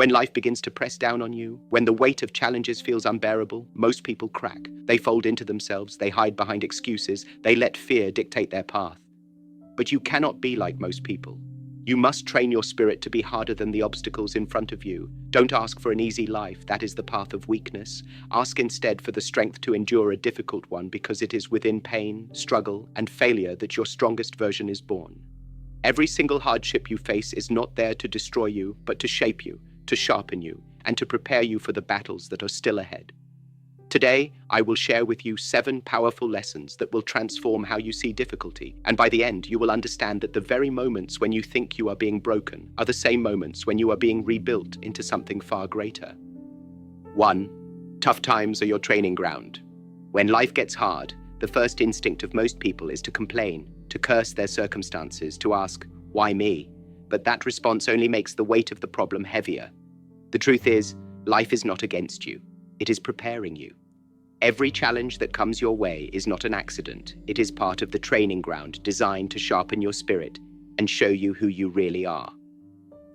When life begins to press down on you, when the weight of challenges feels unbearable, most people crack. They fold into themselves, they hide behind excuses, they let fear dictate their path. But you cannot be like most people. You must train your spirit to be harder than the obstacles in front of you. Don't ask for an easy life, that is the path of weakness. Ask instead for the strength to endure a difficult one, because it is within pain, struggle, and failure that your strongest version is born. Every single hardship you face is not there to destroy you, but to shape you, to sharpen you, and to prepare you for the battles that are still ahead. Today, I will share with you 7 powerful lessons that will transform how you see difficulty, and by the end, you will understand that the very moments when you think you are being broken are the same moments when you are being rebuilt into something far greater. 1. Tough times are your training ground. When life gets hard, the first instinct of most people is to complain, to curse their circumstances, to ask, "Why me?" But that response only makes the weight of the problem heavier. The truth is, life is not against you. It is preparing you. Every challenge that comes your way is not an accident. It is part of the training ground designed to sharpen your spirit and show you who you really are.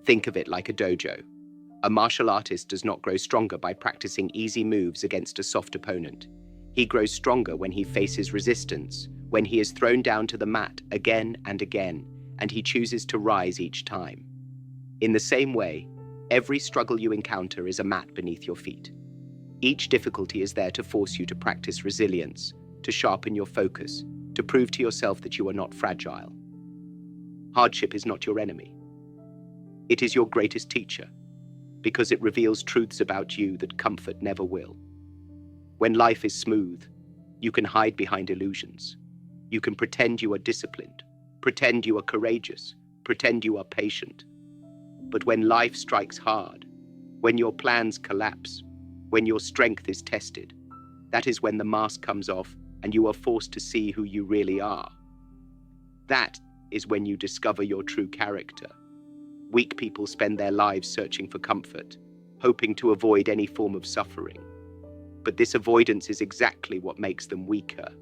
Think of it like a dojo. A martial artist does not grow stronger by practicing easy moves against a soft opponent. He grows stronger when he faces resistance, when he is thrown down to the mat again and again, and he chooses to rise each time. In the same way, every struggle you encounter is a mat beneath your feet. Each difficulty is there to force you to practice resilience, to sharpen your focus, to prove to yourself that you are not fragile. Hardship is not your enemy. It is your greatest teacher, because it reveals truths about you that comfort never will. When life is smooth, you can hide behind illusions. You can pretend you are disciplined, pretend you are courageous, pretend you are patient. But when life strikes hard, when your plans collapse, when your strength is tested, that is when the mask comes off and you are forced to see who you really are. That is when you discover your true character. Weak people spend their lives searching for comfort, hoping to avoid any form of suffering. But this avoidance is exactly what makes them weaker.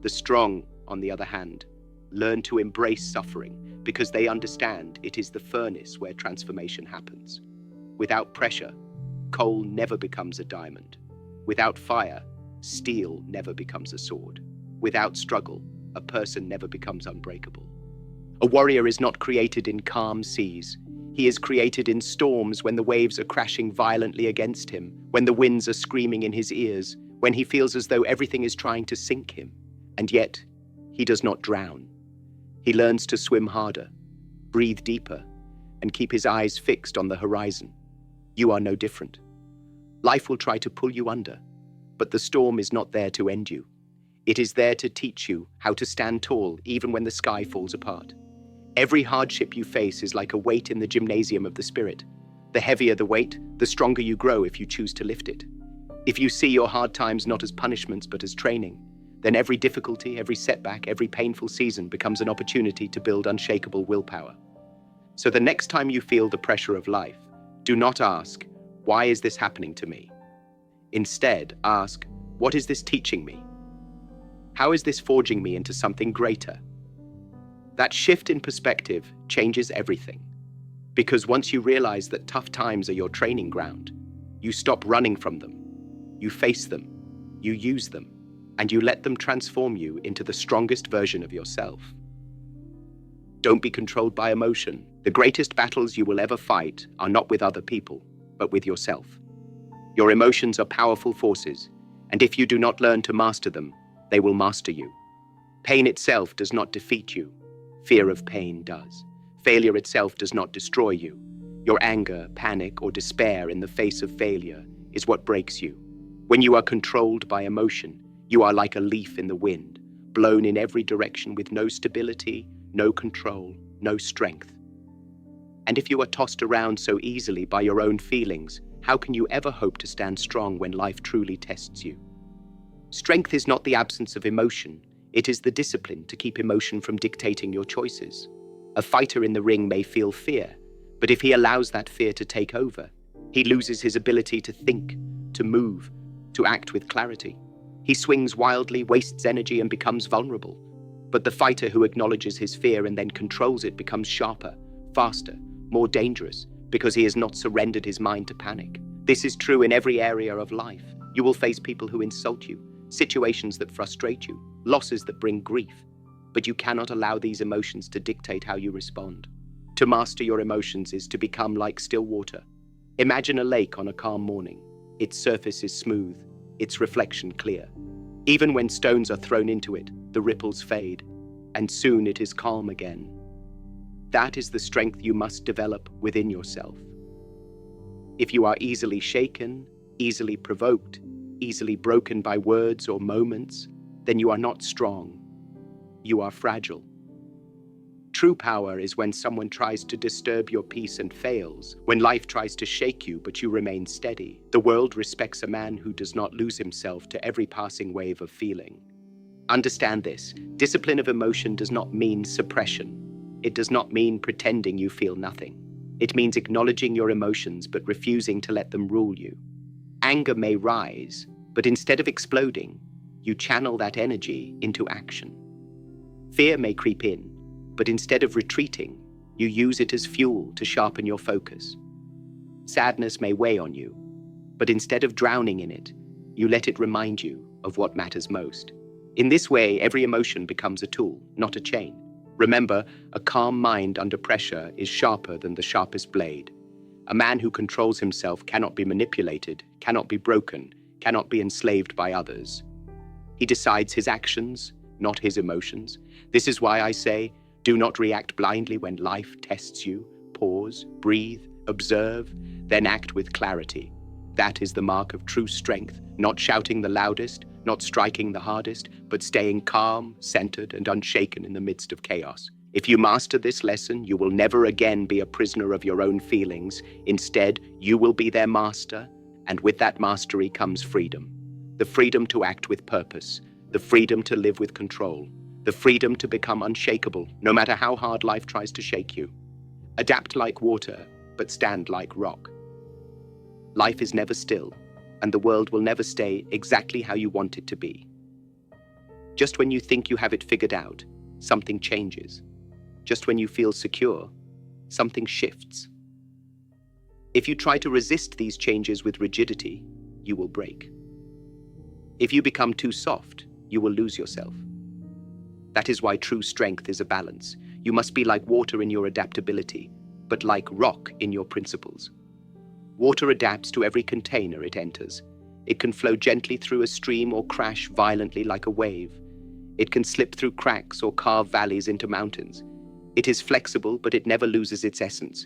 The strong, on the other hand, learn to embrace suffering because they understand it is the furnace where transformation happens. Without pressure, coal never becomes a diamond. Without fire, steel never becomes a sword. Without struggle, a person never becomes unbreakable. A warrior is not created in calm seas. He is created in storms when the waves are crashing violently against him, when the winds are screaming in his ears, when he feels as though everything is trying to sink him. And yet, he does not drown. He learns to swim harder, breathe deeper, and keep his eyes fixed on the horizon. You are no different. Life will try to pull you under, but the storm is not there to end you. It is there to teach you how to stand tall even when the sky falls apart. Every hardship you face is like a weight in the gymnasium of the spirit. The heavier the weight, the stronger you grow if you choose to lift it. If you see your hard times not as punishments but as training, then every difficulty, every setback, every painful season becomes an opportunity to build unshakable willpower. So the next time you feel the pressure of life, do not ask, "Why is this happening to me?" Instead, ask, "What is this teaching me? How is this forging me into something greater?" That shift in perspective changes everything. Because once you realize that tough times are your training ground, you stop running from them. You face them, you use them, and you let them transform you into the strongest version of yourself. Don't be controlled by emotion. The greatest battles you will ever fight are not with other people, but with yourself. Your emotions are powerful forces, and if you do not learn to master them, they will master you. Pain itself does not defeat you. Fear of pain does. Failure itself does not destroy you. Your anger, panic, or despair in the face of failure is what breaks you. When you are controlled by emotion, you are like a leaf in the wind, blown in every direction with no stability, no control, no strength. And if you are tossed around so easily by your own feelings, how can you ever hope to stand strong when life truly tests you? Strength is not the absence of emotion. It is the discipline to keep emotion from dictating your choices. A fighter in the ring may feel fear, but if he allows that fear to take over, he loses his ability to think, to move, to act with clarity. He swings wildly, wastes energy, and becomes vulnerable. But the fighter who acknowledges his fear and then controls it becomes sharper, faster, more dangerous, because he has not surrendered his mind to panic. This is true in every area of life. You will face people who insult you, situations that frustrate you, losses that bring grief. But you cannot allow these emotions to dictate how you respond. To master your emotions is to become like still water. Imagine a lake on a calm morning. Its surface is smooth, its reflection clear. Even when stones are thrown into it, the ripples fade, and soon it is calm again. That is the strength you must develop within yourself. If you are easily shaken, easily provoked, easily broken by words or moments, then you are not strong. You are fragile. True power is when someone tries to disturb your peace and fails, when life tries to shake you but you remain steady. The world respects a man who does not lose himself to every passing wave of feeling. Understand this: discipline of emotion does not mean suppression. It does not mean pretending you feel nothing. It means acknowledging your emotions but refusing to let them rule you. Anger may rise, but instead of exploding, you channel that energy into action. Fear may creep in, but instead of retreating, you use it as fuel to sharpen your focus. Sadness may weigh on you, but instead of drowning in it, you let it remind you of what matters most. In this way, every emotion becomes a tool, not a chain. Remember, a calm mind under pressure is sharper than the sharpest blade. A man who controls himself cannot be manipulated, cannot be broken, cannot be enslaved by others. He decides his actions, not his emotions. This is why I say, do not react blindly when life tests you. Pause, breathe, observe, then act with clarity. That is the mark of true strength, not shouting the loudest, not striking the hardest, but staying calm, centered, and unshaken in the midst of chaos. If you master this lesson, you will never again be a prisoner of your own feelings. Instead, you will be their master, and with that mastery comes freedom. The freedom to act with purpose, the freedom to live with control, the freedom to become unshakable, no matter how hard life tries to shake you. Adapt like water, but stand like rock. Life is never still, and the world will never stay exactly how you want it to be. Just when you think you have it figured out, something changes. Just when you feel secure, something shifts. If you try to resist these changes with rigidity, you will break. If you become too soft, you will lose yourself. That is why true strength is a balance. You must be like water in your adaptability, but like rock in your principles. Water adapts to every container it enters. It can flow gently through a stream or crash violently like a wave. It can slip through cracks or carve valleys into mountains. It is flexible, but it never loses its essence.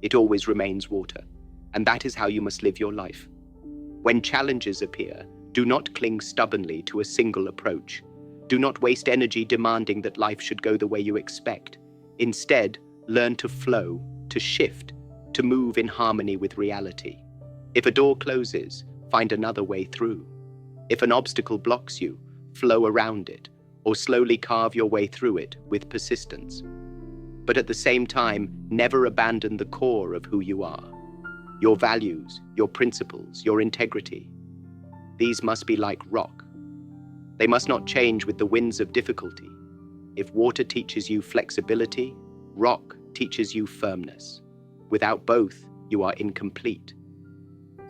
It always remains water. And that is how you must live your life. When challenges appear, do not cling stubbornly to a single approach. Do not waste energy demanding that life should go the way you expect. Instead, learn to flow, to shift, to move in harmony with reality. If a door closes, find another way through. If an obstacle blocks you, flow around it, or slowly carve your way through it with persistence. But at the same time, never abandon the core of who you are. Your values, your principles, your integrity. These must be like rock. They must not change with the winds of difficulty. If water teaches you flexibility, rock teaches you firmness. Without both, you are incomplete.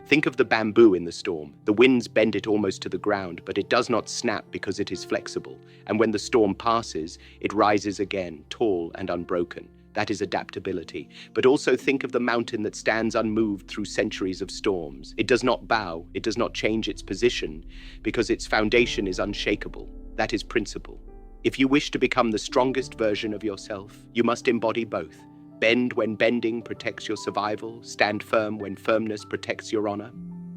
Think of the bamboo in the storm. The winds bend it almost to the ground, but it does not snap because it is flexible. And when the storm passes, it rises again, tall and unbroken. That is adaptability. But also think of the mountain that stands unmoved through centuries of storms. It does not bow, it does not change its position, because its foundation is unshakable. That is principle. If you wish to become the strongest version of yourself, you must embody both. Bend when bending protects your survival, stand firm when firmness protects your honor.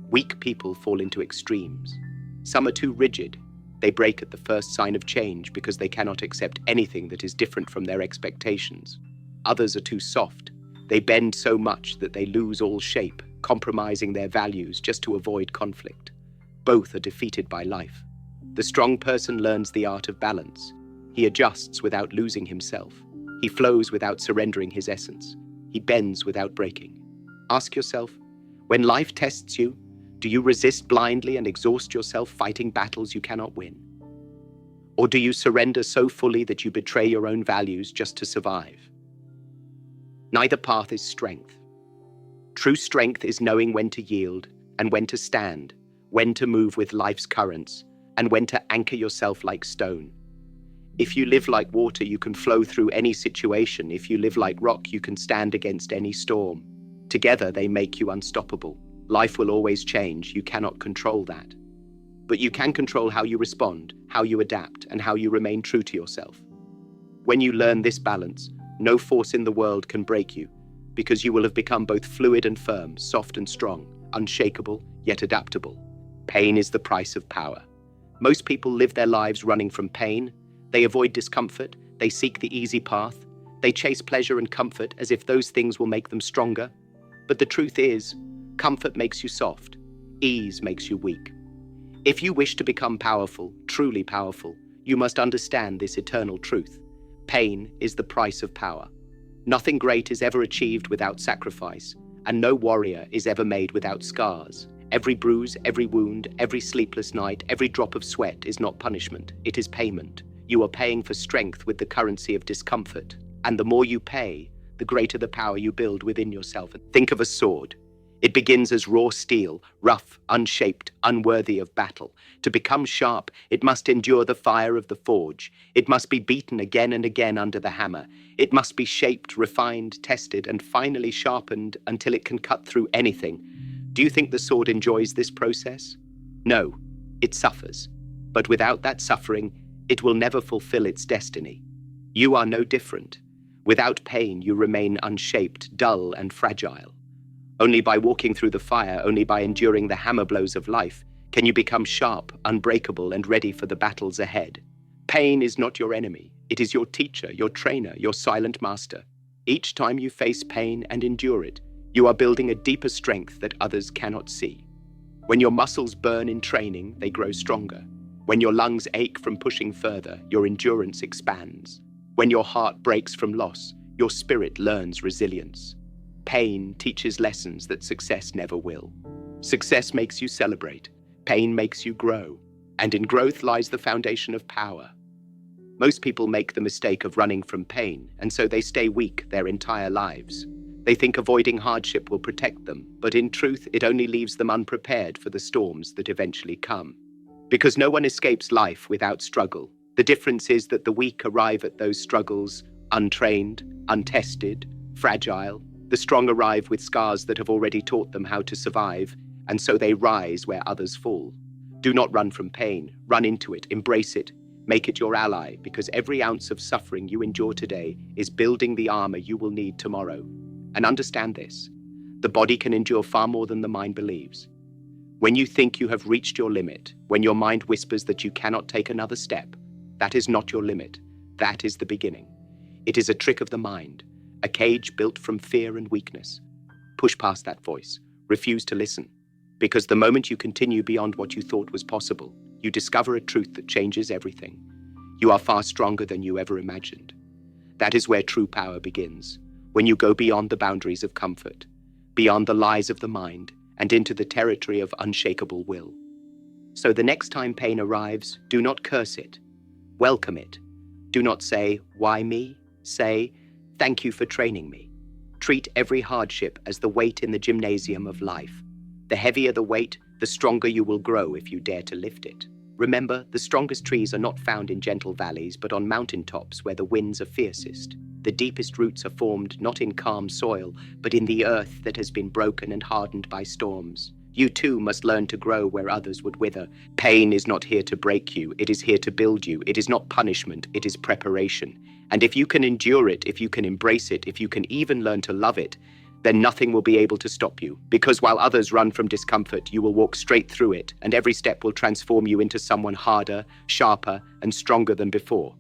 Weak people fall into extremes. Some are too rigid. They break at the first sign of change because they cannot accept anything that is different from their expectations. Others are too soft. They bend so much that they lose all shape, compromising their values just to avoid conflict. Both are defeated by life. The strong person learns the art of balance. He adjusts without losing himself. He flows without surrendering his essence. He bends without breaking. Ask yourself, when life tests you, do you resist blindly and exhaust yourself fighting battles you cannot win? Or do you surrender so fully that you betray your own values just to survive? Neither path is strength. True strength is knowing when to yield and when to stand, when to move with life's currents, and when to anchor yourself like stone. If you live like water, you can flow through any situation. If you live like rock, you can stand against any storm. Together, they make you unstoppable. Life will always change. You cannot control that. But you can control how you respond, how you adapt, and how you remain true to yourself. When you learn this balance, no force in the world can break you, because you will have become both fluid and firm, soft and strong, unshakable, yet adaptable. Pain is the price of power. Most people live their lives running from pain. They avoid discomfort. They seek the easy path. They chase pleasure and comfort as if those things will make them stronger. But the truth is, comfort makes you soft. Ease makes you weak. If you wish to become powerful, truly powerful, you must understand this eternal truth. Pain is the price of power. Nothing great is ever achieved without sacrifice, and no warrior is ever made without scars. Every bruise, every wound, every sleepless night, every drop of sweat is not punishment, it is payment. You are paying for strength with the currency of discomfort, and the more you pay, the greater the power you build within yourself. Think of a sword. It begins as raw steel, rough, unshaped, unworthy of battle. To become sharp, it must endure the fire of the forge. It must be beaten again and again under the hammer. It must be shaped, refined, tested, and finally sharpened until it can cut through anything. Do you think the sword enjoys this process? No, it suffers. But without that suffering, it will never fulfill its destiny. You are no different. Without pain, you remain unshaped, dull, and fragile. Only by walking through the fire, only by enduring the hammer blows of life, can you become sharp, unbreakable, and ready for the battles ahead. Pain is not your enemy. It is your teacher, your trainer, your silent master. Each time you face pain and endure it, you are building a deeper strength that others cannot see. When your muscles burn in training, they grow stronger. When your lungs ache from pushing further, your endurance expands. When your heart breaks from loss, your spirit learns resilience. Pain teaches lessons that success never will. Success makes you celebrate. Pain makes you grow. And in growth lies the foundation of power. Most people make the mistake of running from pain, and so they stay weak their entire lives. They think avoiding hardship will protect them, but in truth, it only leaves them unprepared for the storms that eventually come. Because no one escapes life without struggle. The difference is that the weak arrive at those struggles untrained, untested, fragile. The strong arrive with scars that have already taught them how to survive, and so they rise where others fall. Do not run from pain. Run into it, embrace it, make it your ally, because every ounce of suffering you endure today is building the armor you will need tomorrow. And understand this, the body can endure far more than the mind believes. When you think you have reached your limit, when your mind whispers that you cannot take another step, that is not your limit. That is the beginning. It is a trick of the mind, a cage built from fear and weakness. Push past that voice. Refuse to listen. Because the moment you continue beyond what you thought was possible, you discover a truth that changes everything. You are far stronger than you ever imagined. That is where true power begins, when you go beyond the boundaries of comfort, beyond the lies of the mind, and into the territory of unshakable will. So the next time pain arrives, do not curse it. Welcome it. Do not say, "Why me?" Say, "Thank you for training me." Treat every hardship as the weight in the gymnasium of life. The heavier the weight, the stronger you will grow if you dare to lift it. Remember, the strongest trees are not found in gentle valleys, but on mountaintops where the winds are fiercest. The deepest roots are formed not in calm soil, but in the earth that has been broken and hardened by storms. You too must learn to grow where others would wither. Pain is not here to break you, it is here to build you. It is not punishment, it is preparation. And if you can endure it, if you can embrace it, if you can even learn to love it, then nothing will be able to stop you. Because while others run from discomfort, you will walk straight through it, and every step will transform you into someone harder, sharper, and stronger than before.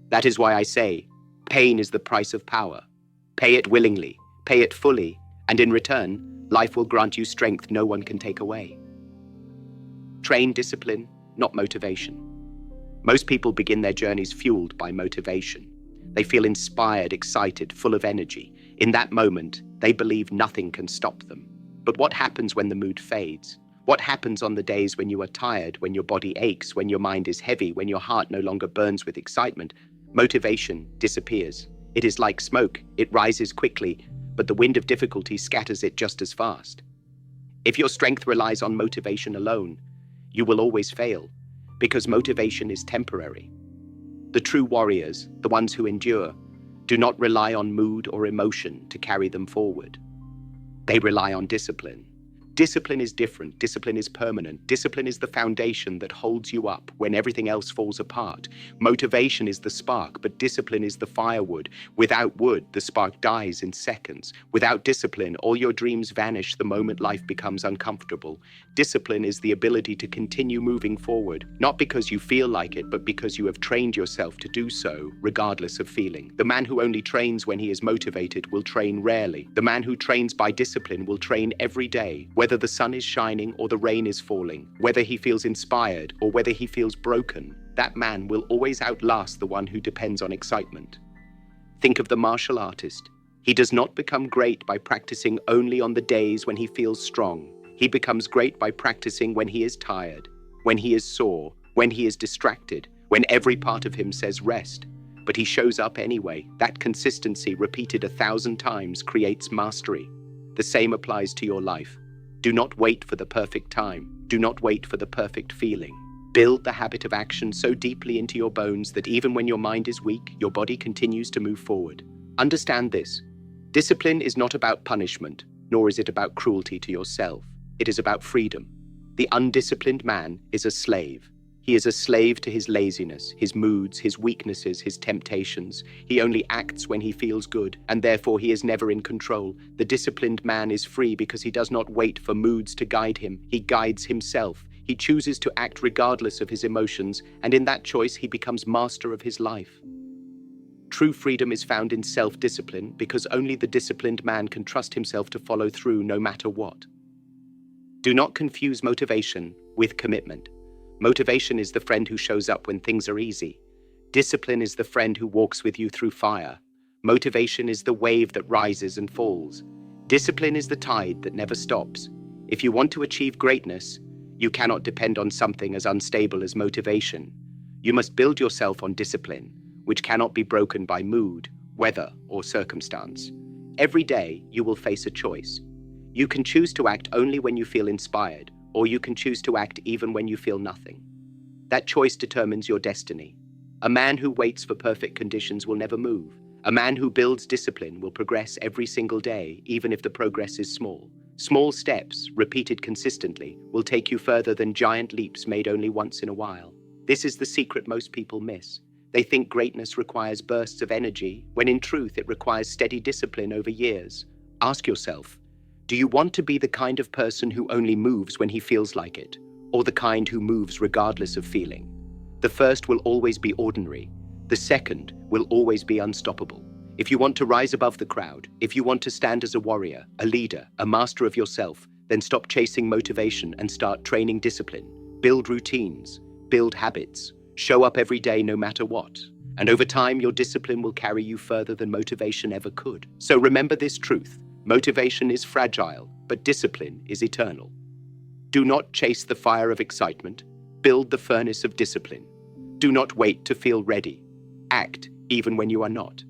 That is why I say, pain is the price of power. Pay it willingly, pay it fully, and in return, life will grant you strength no one can take away. Train discipline, not motivation. Most people begin their journeys fueled by motivation. They feel inspired, excited, full of energy. In that moment, they believe nothing can stop them. But what happens when the mood fades? What happens on the days when you are tired, when your body aches, when your mind is heavy, when your heart no longer burns with excitement? Motivation disappears. It is like smoke. It rises quickly, but the wind of difficulty scatters it just as fast. If your strength relies on motivation alone, you will always fail, because motivation is temporary. The true warriors, the ones who endure, do not rely on mood or emotion to carry them forward. They rely on discipline. Discipline is different. Discipline is permanent. Discipline is the foundation that holds you up when everything else falls apart. Motivation is the spark, but discipline is the firewood. Without wood, the spark dies in seconds. Without discipline, all your dreams vanish the moment life becomes uncomfortable. Discipline is the ability to continue moving forward, not because you feel like it, but because you have trained yourself to do so, regardless of feeling. The man who only trains when he is motivated will train rarely. The man who trains by discipline will train every day, whether the sun is shining or the rain is falling, whether he feels inspired or whether he feels broken. That man will always outlast the one who depends on excitement. Think of the martial artist. He does not become great by practicing only on the days when he feels strong. He becomes great by practicing when he is tired, when he is sore, when he is distracted, when every part of him says rest. But he shows up anyway. That consistency repeated 1,000 times creates mastery. The same applies to your life. Do not wait for the perfect time. Do not wait for the perfect feeling. Build the habit of action so deeply into your bones that even when your mind is weak, your body continues to move forward. Understand this. Discipline is not about punishment, nor is it about cruelty to yourself. It is about freedom. The undisciplined man is a slave. He is a slave to his laziness, his moods, his weaknesses, his temptations. He only acts when he feels good, and therefore he is never in control. The disciplined man is free because he does not wait for moods to guide him. He guides himself. He chooses to act regardless of his emotions, and in that choice he becomes master of his life. True freedom is found in self-discipline because only the disciplined man can trust himself to follow through no matter what. Do not confuse motivation with commitment. Motivation is the friend who shows up when things are easy. Discipline is the friend who walks with you through fire. Motivation is the wave that rises and falls. Discipline is the tide that never stops. If you want to achieve greatness, you cannot depend on something as unstable as motivation. You must build yourself on discipline, which cannot be broken by mood, weather, or circumstance. Every day, you will face a choice. You can choose to act only when you feel inspired, or you can choose to act even when you feel nothing. That choice determines your destiny. A man who waits for perfect conditions will never move. A man who builds discipline will progress every single day, even if the progress is small. Small steps, repeated consistently, will take you further than giant leaps made only once in a while. This is the secret most people miss. They think greatness requires bursts of energy, when in truth it requires steady discipline over years. Ask yourself, do you want to be the kind of person who only moves when he feels like it, or the kind who moves regardless of feeling? The first will always be ordinary. The second will always be unstoppable. If you want to rise above the crowd, if you want to stand as a warrior, a leader, a master of yourself, then stop chasing motivation and start training discipline. Build routines, build habits, show up every day no matter what. And over time, your discipline will carry you further than motivation ever could. So remember this truth. Motivation is fragile, but discipline is eternal. Do not chase the fire of excitement. Build the furnace of discipline. Do not wait to feel ready. Act even when you are not.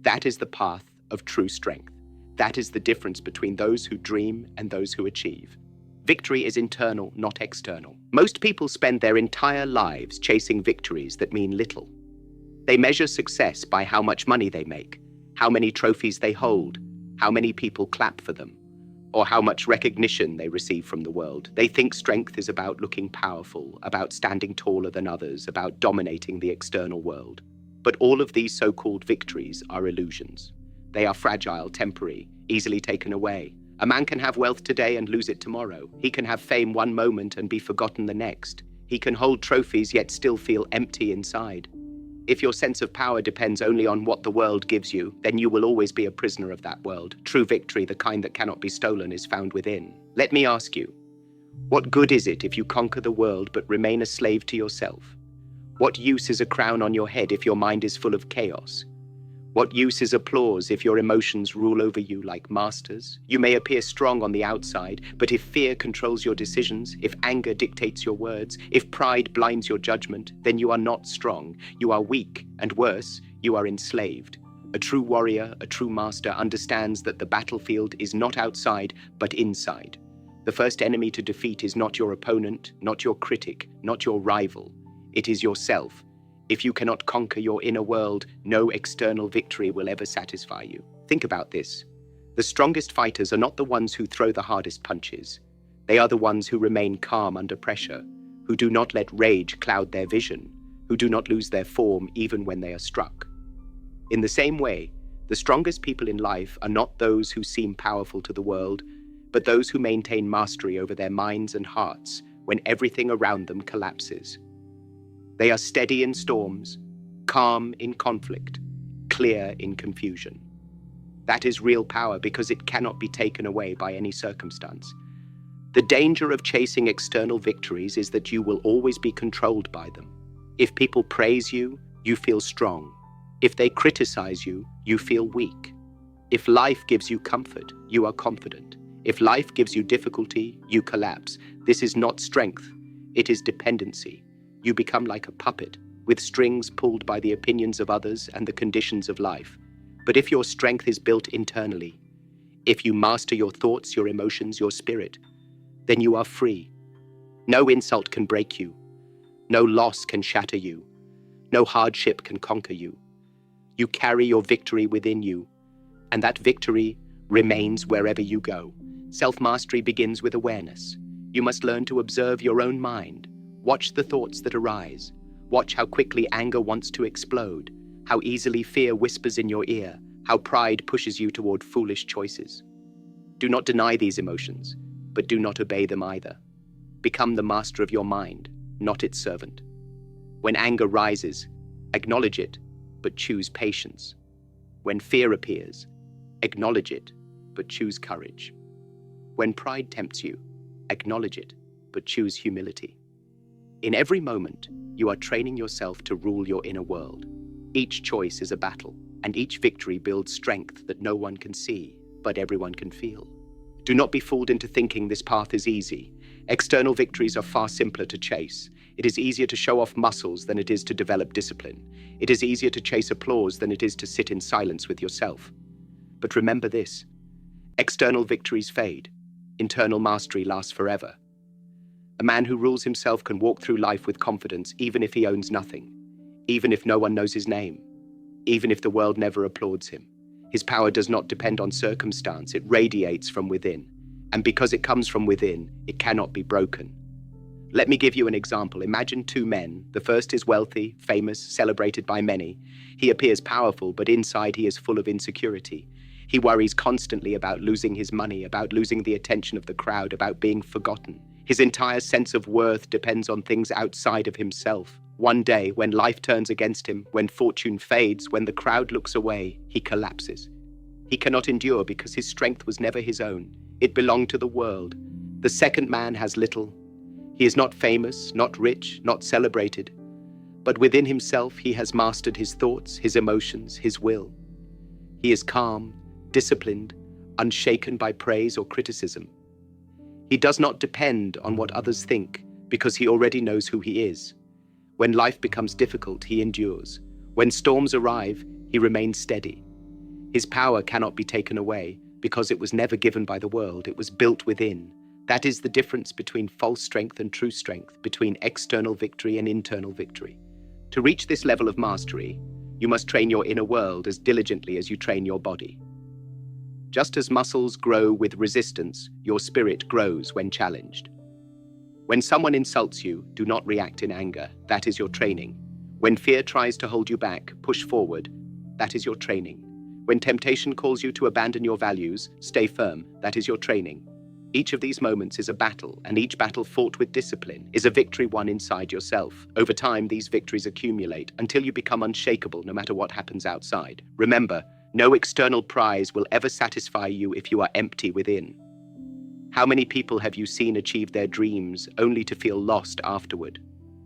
That is the path of true strength. That is the difference between those who dream and those who achieve. Victory is internal, not external. Most people spend their entire lives chasing victories that mean little. They measure success by how much money they make, how many trophies they hold, how many people clap for them, or how much recognition they receive from the world. They think strength is about looking powerful, about standing taller than others, about dominating the external world. But all of these so-called victories are illusions. They are fragile, temporary, easily taken away. A man can have wealth today and lose it tomorrow. He can have fame one moment and be forgotten the next. He can hold trophies yet still feel empty inside. If your sense of power depends only on what the world gives you, then you will always be a prisoner of that world. True victory, the kind that cannot be stolen, is found within. Let me ask you, what good is it if you conquer the world but remain a slave to yourself? What use is a crown on your head if your mind is full of chaos? What use is applause if your emotions rule over you like masters? You may appear strong on the outside, but if fear controls your decisions, if anger dictates your words, if pride blinds your judgment, then you are not strong. You are weak, and worse, you are enslaved. A true warrior, a true master, understands that the battlefield is not outside, but inside. The first enemy to defeat is not your opponent, not your critic, not your rival. It is yourself. If you cannot conquer your inner world, no external victory will ever satisfy you. Think about this. The strongest fighters are not the ones who throw the hardest punches. They are the ones who remain calm under pressure, who do not let rage cloud their vision, who do not lose their form even when they are struck. In the same way, the strongest people in life are not those who seem powerful to the world, but those who maintain mastery over their minds and hearts when everything around them collapses. They are steady in storms, calm in conflict, clear in confusion. That is real power because it cannot be taken away by any circumstance. The danger of chasing external victories is that you will always be controlled by them. If people praise you, you feel strong. If they criticize you, you feel weak. If life gives you comfort, you are confident. If life gives you difficulty, you collapse. This is not strength, it is dependency. You become like a puppet, with strings pulled by the opinions of others and the conditions of life. But if your strength is built internally, if you master your thoughts, your emotions, your spirit, then you are free. No insult can break you. No loss can shatter you. No hardship can conquer you. You carry your victory within you, and that victory remains wherever you go. Self-mastery begins with awareness. You must learn to observe your own mind. Watch the thoughts that arise. Watch how quickly anger wants to explode, how easily fear whispers in your ear, how pride pushes you toward foolish choices. Do not deny these emotions, but do not obey them either. Become the master of your mind, not its servant. When anger rises, acknowledge it, but choose patience. When fear appears, acknowledge it, but choose courage. When pride tempts you, acknowledge it, but choose humility. In every moment, you are training yourself to rule your inner world. Each choice is a battle, and each victory builds strength that no one can see, but everyone can feel. Do not be fooled into thinking this path is easy. External victories are far simpler to chase. It is easier to show off muscles than it is to develop discipline. It is easier to chase applause than it is to sit in silence with yourself. But remember this: external victories fade. Internal mastery lasts forever. A man who rules himself can walk through life with confidence even if he owns nothing, even if no one knows his name, even if the world never applauds him. His power does not depend on circumstance, it radiates from within. And because it comes from within, it cannot be broken. Let me give you an example. Imagine two men. The first is wealthy, famous, celebrated by many. He appears powerful, but inside he is full of insecurity. He worries constantly about losing his money, about losing the attention of the crowd, about being forgotten. His entire sense of worth depends on things outside of himself. One day, when life turns against him, when fortune fades, when the crowd looks away, he collapses. He cannot endure because his strength was never his own. It belonged to the world. The second man has little. He is not famous, not rich, not celebrated. But within himself, he has mastered his thoughts, his emotions, his will. He is calm, disciplined, unshaken by praise or criticism. He does not depend on what others think because he already knows who he is. When life becomes difficult, he endures. When storms arrive, he remains steady. His power cannot be taken away because it was never given by the world, it was built within. That is the difference between false strength and true strength, between external victory and internal victory. To reach this level of mastery, you must train your inner world as diligently as you train your body. Just as muscles grow with resistance, your spirit grows when challenged. When someone insults you, do not react in anger. That is your training. When fear tries to hold you back, push forward. That is your training. When temptation calls you to abandon your values, stay firm. That is your training. Each of these moments is a battle, and each battle fought with discipline is a victory won inside yourself. Over time, these victories accumulate until you become unshakable no matter what happens outside. Remember, no external prize will ever satisfy you if you are empty within. How many people have you seen achieve their dreams only to feel lost afterward?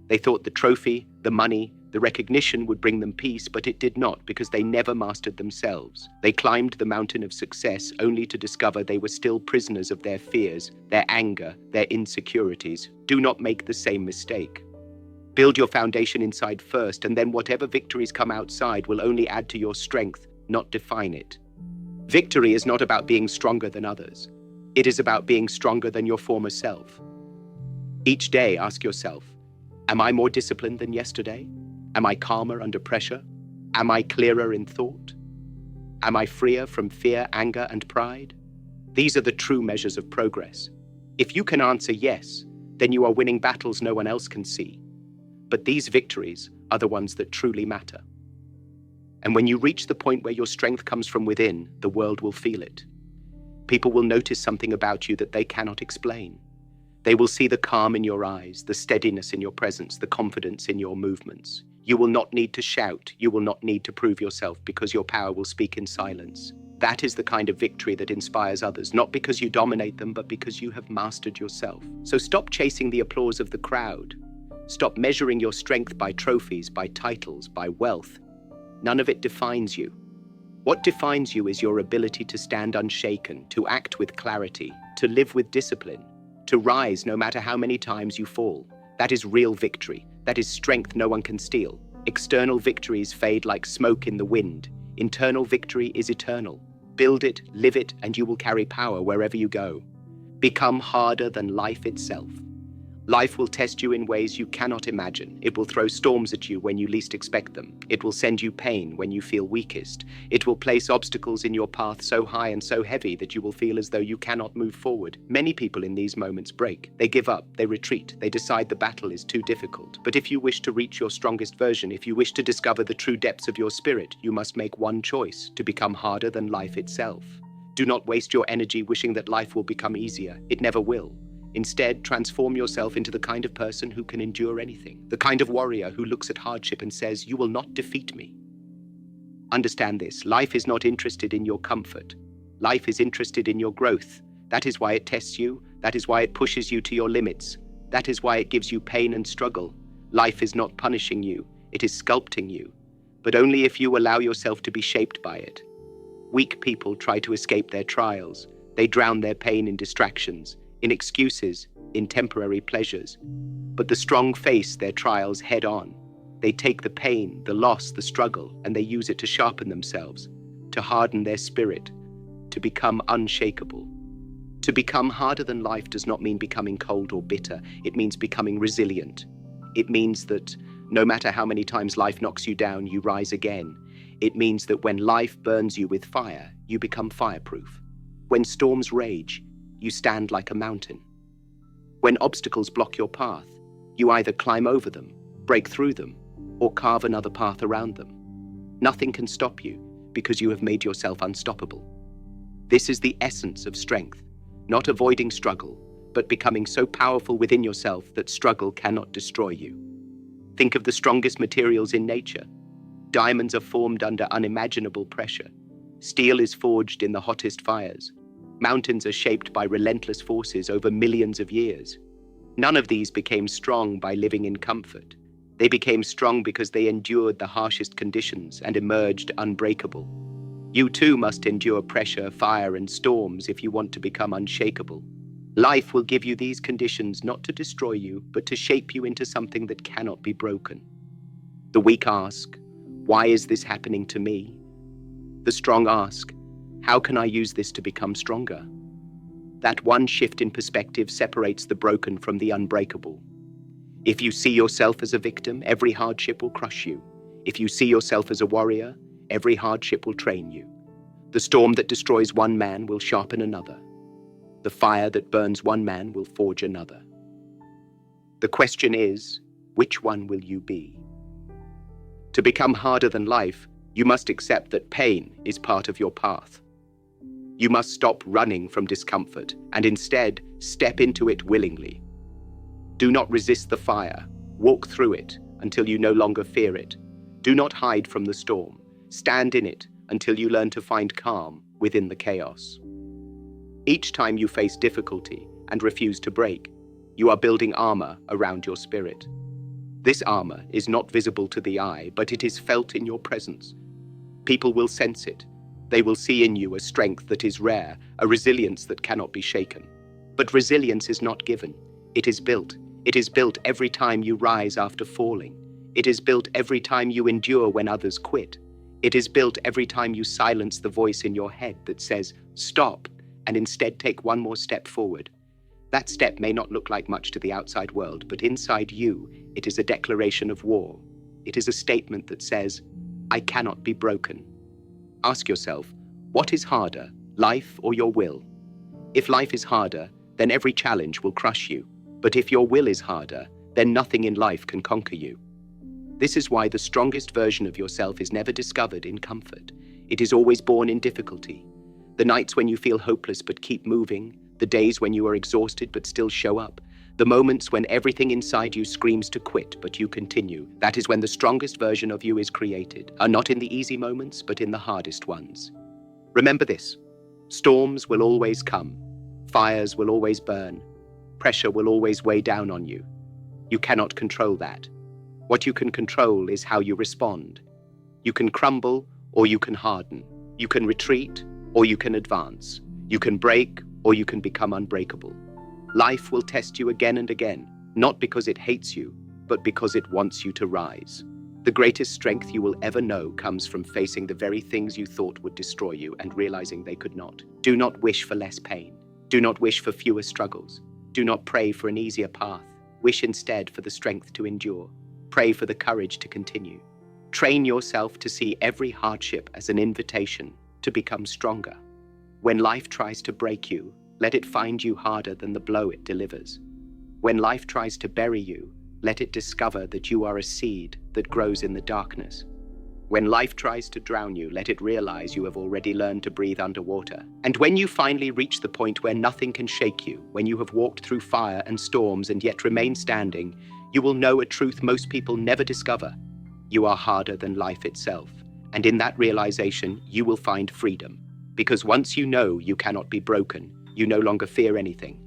They thought the trophy, the money, the recognition would bring them peace, but it did not because they never mastered themselves. They climbed the mountain of success only to discover they were still prisoners of their fears, their anger, their insecurities. Do not make the same mistake. Build your foundation inside first, and then whatever victories come outside will only add to your strength, not define it. Victory is not about being stronger than others. It is about being stronger than your former self. Each day, ask yourself, am I more disciplined than yesterday? Am I calmer under pressure? Am I clearer in thought? Am I freer from fear, anger, and pride? These are the true measures of progress. If you can answer yes, then you are winning battles no one else can see. But these victories are the ones that truly matter. And when you reach the point where your strength comes from within, the world will feel it. People will notice something about you that they cannot explain. They will see the calm in your eyes, the steadiness in your presence, the confidence in your movements. You will not need to shout. You will not need to prove yourself because your power will speak in silence. That is the kind of victory that inspires others, not because you dominate them, but because you have mastered yourself. So stop chasing the applause of the crowd. Stop measuring your strength by trophies, by titles, by wealth. None of it defines you. What defines you is your ability to stand unshaken, to act with clarity, to live with discipline, to rise no matter how many times you fall. That is real victory. That is strength no one can steal. External victories fade like smoke in the wind. Internal victory is eternal. Build it, live it, and you will carry power wherever you go. Become harder than life itself. Life will test you in ways you cannot imagine. It will throw storms at you when you least expect them. It will send you pain when you feel weakest. It will place obstacles in your path so high and so heavy that you will feel as though you cannot move forward. Many people in these moments break. They give up, they retreat, they decide the battle is too difficult. But if you wish to reach your strongest version, if you wish to discover the true depths of your spirit, you must make one choice: to become harder than life itself. Do not waste your energy wishing that life will become easier. It never will. Instead, transform yourself into the kind of person who can endure anything, the kind of warrior who looks at hardship and says, "You will not defeat me." Understand this: life is not interested in your comfort. Life is interested in your growth. That is why it tests you. That is why it pushes you to your limits. That is why it gives you pain and struggle. Life is not punishing you. It is sculpting you, but only if you allow yourself to be shaped by it. Weak people try to escape their trials. They drown their pain in distractions, in excuses, in temporary pleasures. But the strong face their trials head on. They take the pain, the loss, the struggle, and they use it to sharpen themselves, to harden their spirit, to become unshakable. To become harder than life does not mean becoming cold or bitter. It means becoming resilient. It means that no matter how many times life knocks you down, you rise again. It means that when life burns you with fire, you become fireproof. When storms rage, you stand like a mountain. When obstacles block your path, you either climb over them, break through them, or carve another path around them. Nothing can stop you because you have made yourself unstoppable. This is the essence of strength, not avoiding struggle, but becoming so powerful within yourself that struggle cannot destroy you. Think of the strongest materials in nature. Diamonds are formed under unimaginable pressure. Steel is forged in the hottest fires. Mountains are shaped by relentless forces over millions of years. None of these became strong by living in comfort. They became strong because they endured the harshest conditions and emerged unbreakable. You too must endure pressure, fire, and storms if you want to become unshakable. Life will give you these conditions not to destroy you, but to shape you into something that cannot be broken. The weak ask, "Why is this happening to me?" The strong ask, "How can I use this to become stronger?" That one shift in perspective separates the broken from the unbreakable. If you see yourself as a victim, every hardship will crush you. If you see yourself as a warrior, every hardship will train you. The storm that destroys one man will sharpen another. The fire that burns one man will forge another. The question is, which one will you be? To become harder than life, you must accept that pain is part of your path. You must stop running from discomfort and instead step into it willingly. Do not resist the fire. Walk through it until you no longer fear it. Do not hide from the storm. Stand in it until you learn to find calm within the chaos. Each time you face difficulty and refuse to break, you are building armor around your spirit. This armor is not visible to the eye, but it is felt in your presence. People will sense it. They will see in you a strength that is rare, a resilience that cannot be shaken. But resilience is not given. It is built. It is built every time you rise after falling. It is built every time you endure when others quit. It is built every time you silence the voice in your head that says, stop, and instead take one more step forward. That step may not look like much to the outside world, but inside you, it is a declaration of war. It is a statement that says, I cannot be broken. Ask yourself, what is harder, life or your will? If life is harder, then every challenge will crush you. But if your will is harder, then nothing in life can conquer you. This is why the strongest version of yourself is never discovered in comfort. It is always born in difficulty. The nights when you feel hopeless but keep moving, the days when you are exhausted but still show up, the moments when everything inside you screams to quit but you continue, that is when the strongest version of you is created, are not in the easy moments but in the hardest ones. Remember this, storms will always come, fires will always burn, pressure will always weigh down on you. You cannot control that. What you can control is how you respond. You can crumble or you can harden. You can retreat or you can advance. You can break or you can become unbreakable. Life will test you again and again, not because it hates you, but because it wants you to rise. The greatest strength you will ever know comes from facing the very things you thought would destroy you and realizing they could not. Do not wish for less pain. Do not wish for fewer struggles. Do not pray for an easier path. Wish instead for the strength to endure. Pray for the courage to continue. Train yourself to see every hardship as an invitation to become stronger. When life tries to break you, let it find you harder than the blow it delivers. When life tries to bury you, let it discover that you are a seed that grows in the darkness. When life tries to drown you, let it realize you have already learned to breathe underwater. And when you finally reach the point where nothing can shake you, when you have walked through fire and storms and yet remain standing, you will know a truth most people never discover. You are harder than life itself. And in that realization, you will find freedom. Because once you know you cannot be broken, you no longer fear anything.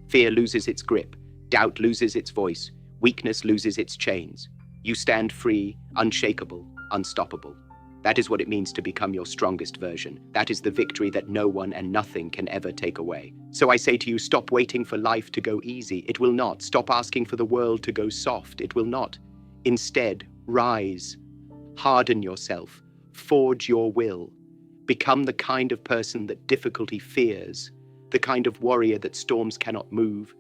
Fear loses its grip, doubt loses its voice, weakness loses its chains. You stand free, unshakable, unstoppable. That is what it means to become your strongest version. That is the victory that no one and nothing can ever take away. So I say to you, stop waiting for life to go easy. It will not. Stop asking for the world to go soft. It will not. Instead, rise. Harden yourself. Forge your will. Become the kind of person that difficulty fears, the kind of warrior that storms cannot move,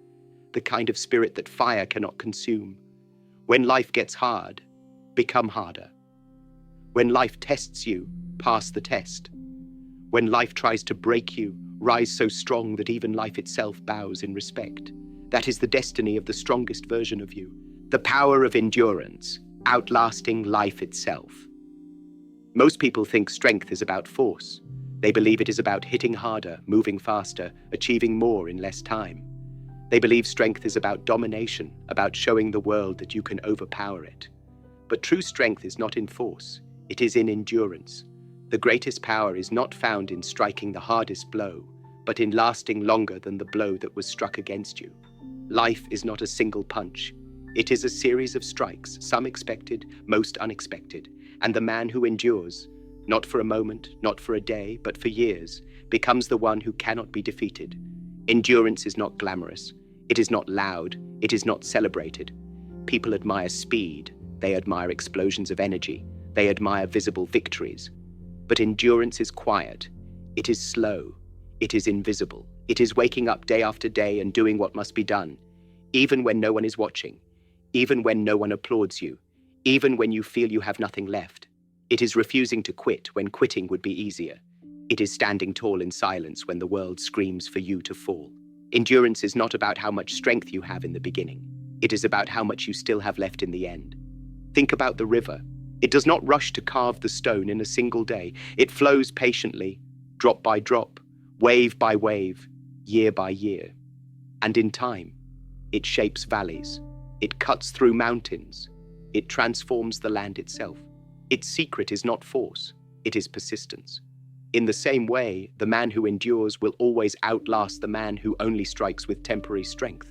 the kind of spirit that fire cannot consume. When life gets hard, become harder. When life tests you, pass the test. When life tries to break you, rise so strong that even life itself bows in respect. That is the destiny of the strongest version of you. The power of endurance, outlasting life itself. Most people think strength is about force. They believe it is about hitting harder, moving faster, achieving more in less time. They believe strength is about domination, about showing the world that you can overpower it. But true strength is not in force. It is in endurance. The greatest power is not found in striking the hardest blow, but in lasting longer than the blow that was struck against you. Life is not a single punch. It is a series of strikes, some expected, most unexpected. And the man who endures, not for a moment, not for a day, but for years, becomes the one who cannot be defeated. Endurance is not glamorous. It is not loud. It is not celebrated. People admire speed. They admire explosions of energy. They admire visible victories. But endurance is quiet. It is slow. It is invisible. It is waking up day after day and doing what must be done, even when no one is watching, even when no one applauds you, even when you feel you have nothing left. It is refusing to quit when quitting would be easier. It is standing tall in silence when the world screams for you to fall. Endurance is not about how much strength you have in the beginning. It is about how much you still have left in the end. Think about the river. It does not rush to carve the stone in a single day. It flows patiently, drop by drop, wave by wave, year by year. And in time, it shapes valleys. It cuts through mountains. It transforms the land itself. Its secret is not force, it is persistence. In the same way, the man who endures will always outlast the man who only strikes with temporary strength.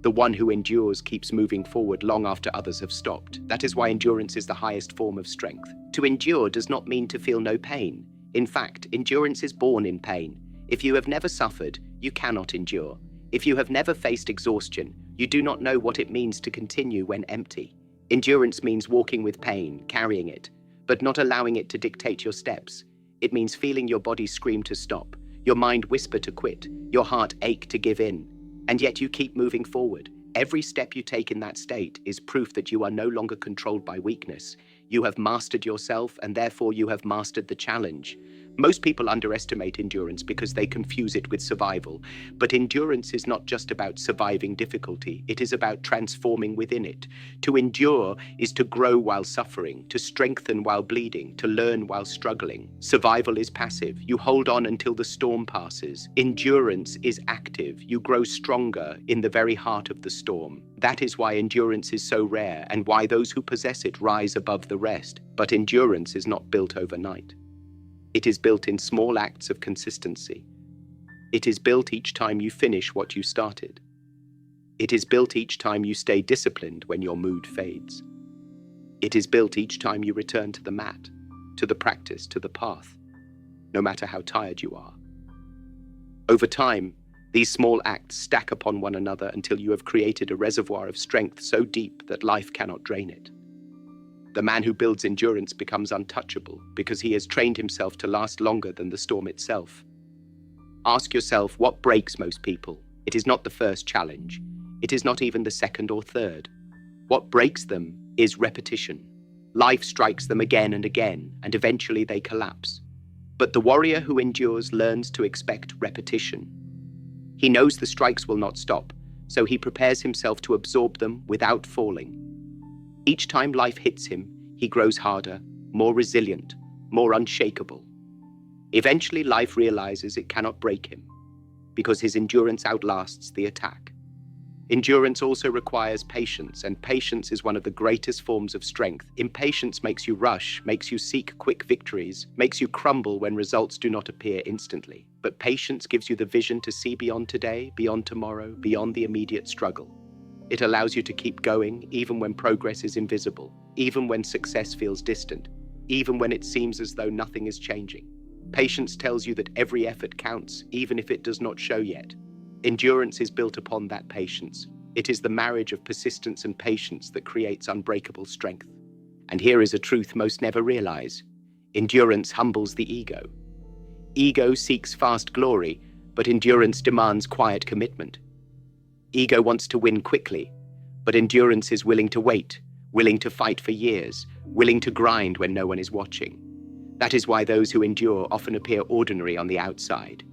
The one who endures keeps moving forward long after others have stopped. That is why endurance is the highest form of strength. To endure does not mean to feel no pain. In fact, endurance is born in pain. If you have never suffered, you cannot endure. If you have never faced exhaustion, you do not know what it means to continue when empty. Endurance means walking with pain, carrying it. but not allowing it to dictate your steps. It means feeling your body scream to stop, your mind whisper to quit, your heart ache to give in, and yet you keep moving forward. Every step you take in that state is proof that you are no longer controlled by weakness. You have mastered yourself, and therefore you have mastered the challenge. Most people underestimate endurance because they confuse it with survival. But endurance is not just about surviving difficulty, it is about transforming within it. To endure is to grow while suffering, to strengthen while bleeding, to learn while struggling. Survival is passive. You hold on until the storm passes. Endurance is active. You grow stronger in the very heart of the storm. That is why endurance is so rare and why those who possess it rise above the rest. But endurance is not built overnight. It is built in small acts of consistency. It is built each time you finish what you started. It is built each time you stay disciplined when your mood fades. It is built each time you return to the mat, to the practice, to the path, no matter how tired you are. Over time, these small acts stack upon one another until you have created a reservoir of strength so deep that life cannot drain it. The man who builds endurance becomes untouchable because he has trained himself to last longer than the storm itself. Ask yourself what breaks most people. It is not the first challenge. It is not even the second or third. What breaks them is repetition. Life strikes them again and again, and eventually they collapse. But the warrior who endures learns to expect repetition. He knows the strikes will not stop, so he prepares himself to absorb them without falling. Each time life hits him, he grows harder, more resilient, more unshakable. Eventually, life realizes it cannot break him, because his endurance outlasts the attack. Endurance also requires patience, and patience is one of the greatest forms of strength. Impatience makes you rush, makes you seek quick victories, makes you crumble when results do not appear instantly. But patience gives you the vision to see beyond today, beyond tomorrow, beyond the immediate struggle. It allows you to keep going even when progress is invisible, even when success feels distant, even when it seems as though nothing is changing. Patience tells you that every effort counts, even if it does not show yet. Endurance is built upon that patience. It is the marriage of persistence and patience that creates unbreakable strength. And here is a truth most never realize. Endurance humbles the ego. Ego seeks fast glory, but endurance demands quiet commitment. Ego wants to win quickly, but endurance is willing to wait, willing to fight for years, willing to grind when no one is watching. That is why those who endure often appear ordinary on the outside.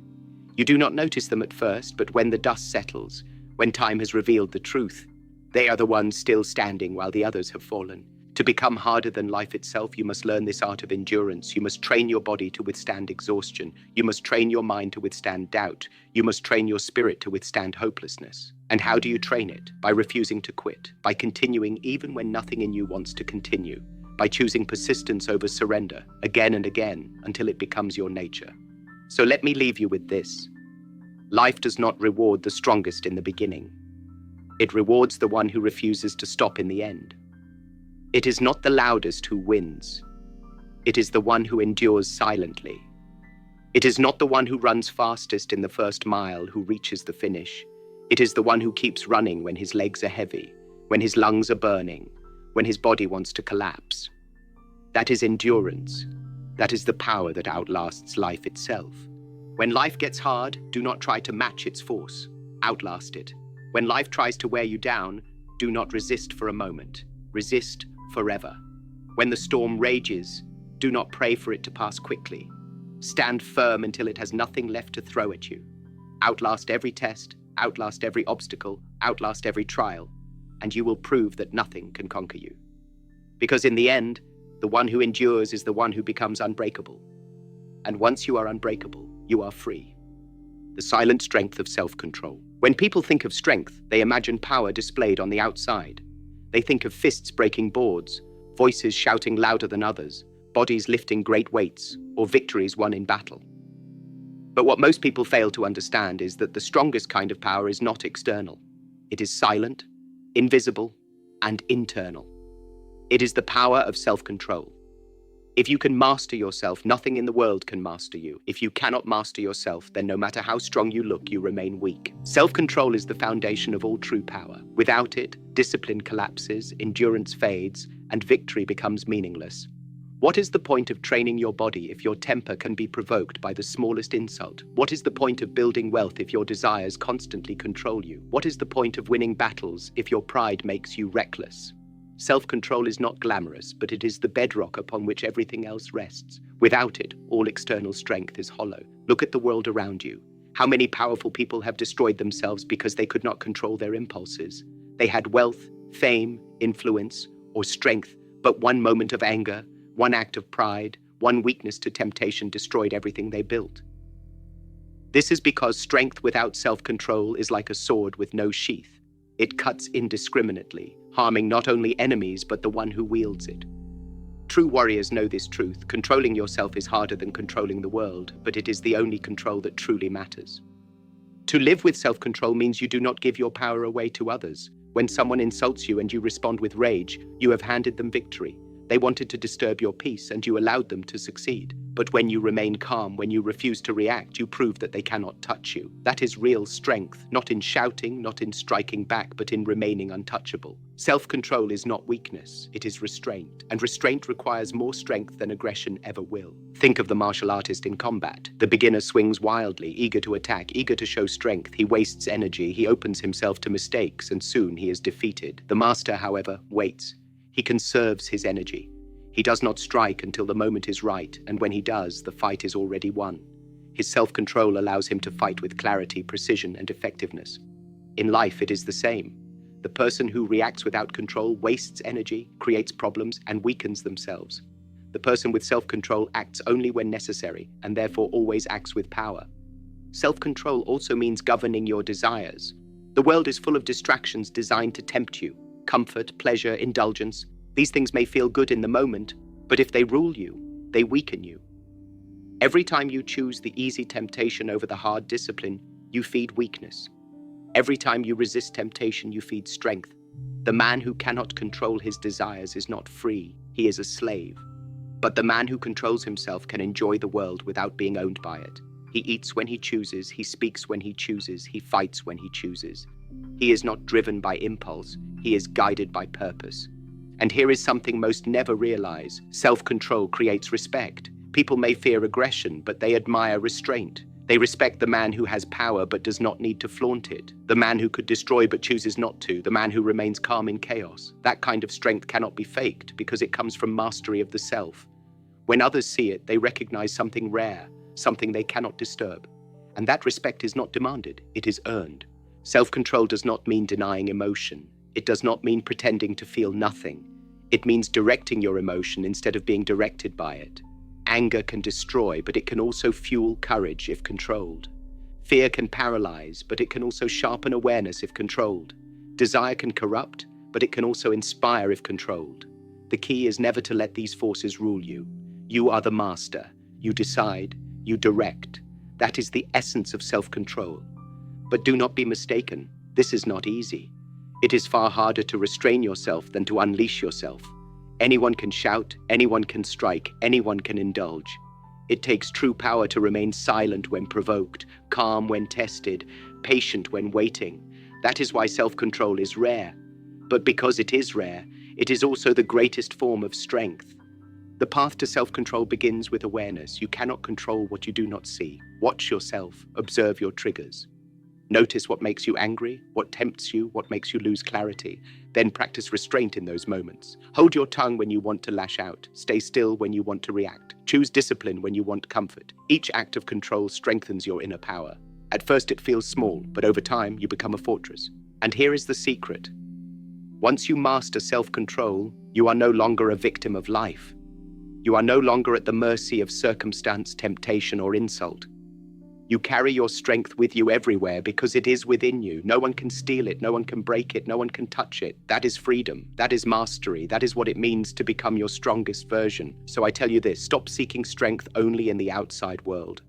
You do not notice them at first, but when the dust settles, when time has revealed the truth, they are the ones still standing while the others have fallen. To become harder than life itself, you must learn this art of endurance. You must train your body to withstand exhaustion. You must train your mind to withstand doubt. You must train your spirit to withstand hopelessness. And how do you train it? By refusing to quit, by continuing even when nothing in you wants to continue, by choosing persistence over surrender again and again until it becomes your nature. So let me leave you with this. Life does not reward the strongest in the beginning. It rewards the one who refuses to stop in the end. It is not the loudest who wins. It is the one who endures silently. It is not the one who runs fastest in the first mile who reaches the finish. It is the one who keeps running when his legs are heavy, when his lungs are burning, when his body wants to collapse. That is endurance. That is the power that outlasts life itself. When life gets hard, do not try to match its force. Outlast it. When life tries to wear you down, do not resist for a moment. Resist forever. When the storm rages, do not pray for it to pass quickly. Stand firm until it has nothing left to throw at you. Outlast every test, outlast every obstacle, outlast every trial, and you will prove that nothing can conquer you. Because in the end, the one who endures is the one who becomes unbreakable. And once you are unbreakable, you are free. The silent strength of self-control. When people think of strength, they imagine power displayed on the outside. They think of fists breaking boards, voices shouting louder than others, bodies lifting great weights, or victories won in battle. But what most people fail to understand is that the strongest kind of power is not external. It is silent, invisible, and internal. It is the power of self-control. If you can master yourself, nothing in the world can master you. If you cannot master yourself, then no matter how strong you look, you remain weak. Self-control is the foundation of all true power. Without it, discipline collapses, endurance fades, and victory becomes meaningless. What is the point of training your body if your temper can be provoked by the smallest insult? What is the point of building wealth if your desires constantly control you? What is the point of winning battles if your pride makes you reckless? Self-control is not glamorous, but it is the bedrock upon which everything else rests. Without it, all external strength is hollow. Look at the world around you. How many powerful people have destroyed themselves because they could not control their impulses? They had wealth, fame, influence, or strength, but one moment of anger, one act of pride, one weakness to temptation destroyed everything they built. This is because strength without self-control is like a sword with no sheath. It cuts indiscriminately, harming not only enemies but the one who wields it. True warriors know this truth. Controlling yourself is harder than controlling the world, but it is the only control that truly matters. To live with self-control means you do not give your power away to others. When someone insults you and you respond with rage, you have handed them victory. They wanted to disturb your peace and you allowed them to succeed. But when you remain calm, when you refuse to react, you prove that they cannot touch you. That is real strength, not in shouting, not in striking back, but in remaining untouchable. Self-control is not weakness, it is restraint. And restraint requires more strength than aggression ever will. Think of the martial artist in combat. The beginner swings wildly, eager to attack, eager to show strength. He wastes energy, he opens himself to mistakes, and soon he is defeated. The master, however, waits. He conserves his energy. He does not strike until the moment is right, and when he does, the fight is already won. His self-control allows him to fight with clarity, precision, and effectiveness. In life, it is the same. The person who reacts without control wastes energy, creates problems, and weakens themselves. The person with self-control acts only when necessary, and therefore always acts with power. Self-control also means governing your desires. The world is full of distractions designed to tempt you. Comfort, pleasure, indulgence. These things may feel good in the moment, but if they rule you, they weaken you. Every time you choose the easy temptation over the hard discipline, you feed weakness. Every time you resist temptation, you feed strength. The man who cannot control his desires is not free, he is a slave. But the man who controls himself can enjoy the world without being owned by it. He eats when he chooses, he speaks when he chooses, he fights when he chooses. He is not driven by impulse, he is guided by purpose. And here is something most never realize. Self-control creates respect. People may fear aggression, but they admire restraint. They respect the man who has power but does not need to flaunt it. The man who could destroy but chooses not to. The man who remains calm in chaos. That kind of strength cannot be faked because it comes from mastery of the self. When others see it, they recognize something rare, something they cannot disturb. And that respect is not demanded, it is earned. Self-control does not mean denying emotion. It does not mean pretending to feel nothing. It means directing your emotion instead of being directed by it. Anger can destroy, but it can also fuel courage if controlled. Fear can paralyze, but it can also sharpen awareness if controlled. Desire can corrupt, but it can also inspire if controlled. The key is never to let these forces rule you. You are the master. You decide. You direct. That is the essence of self-control. But do not be mistaken. This is not easy. It is far harder to restrain yourself than to unleash yourself. Anyone can shout, anyone can strike, anyone can indulge. It takes true power to remain silent when provoked, calm when tested, patient when waiting. That is why self-control is rare. But because it is rare, it is also the greatest form of strength. The path to self-control begins with awareness. You cannot control what you do not see. Watch yourself, observe your triggers. Notice what makes you angry, what tempts you, what makes you lose clarity. Then practice restraint in those moments. Hold your tongue when you want to lash out. Stay still when you want to react. Choose discipline when you want comfort. Each act of control strengthens your inner power. At first it feels small, but over time you become a fortress. And here is the secret. Once you master self-control, you are no longer a victim of life. You are no longer at the mercy of circumstance, temptation, or insult. You carry your strength with you everywhere because it is within you. No one can steal it, no one can break it, no one can touch it. That is freedom, that is mastery, that is what it means to become your strongest version. So I tell you this, stop seeking strength only in the outside world.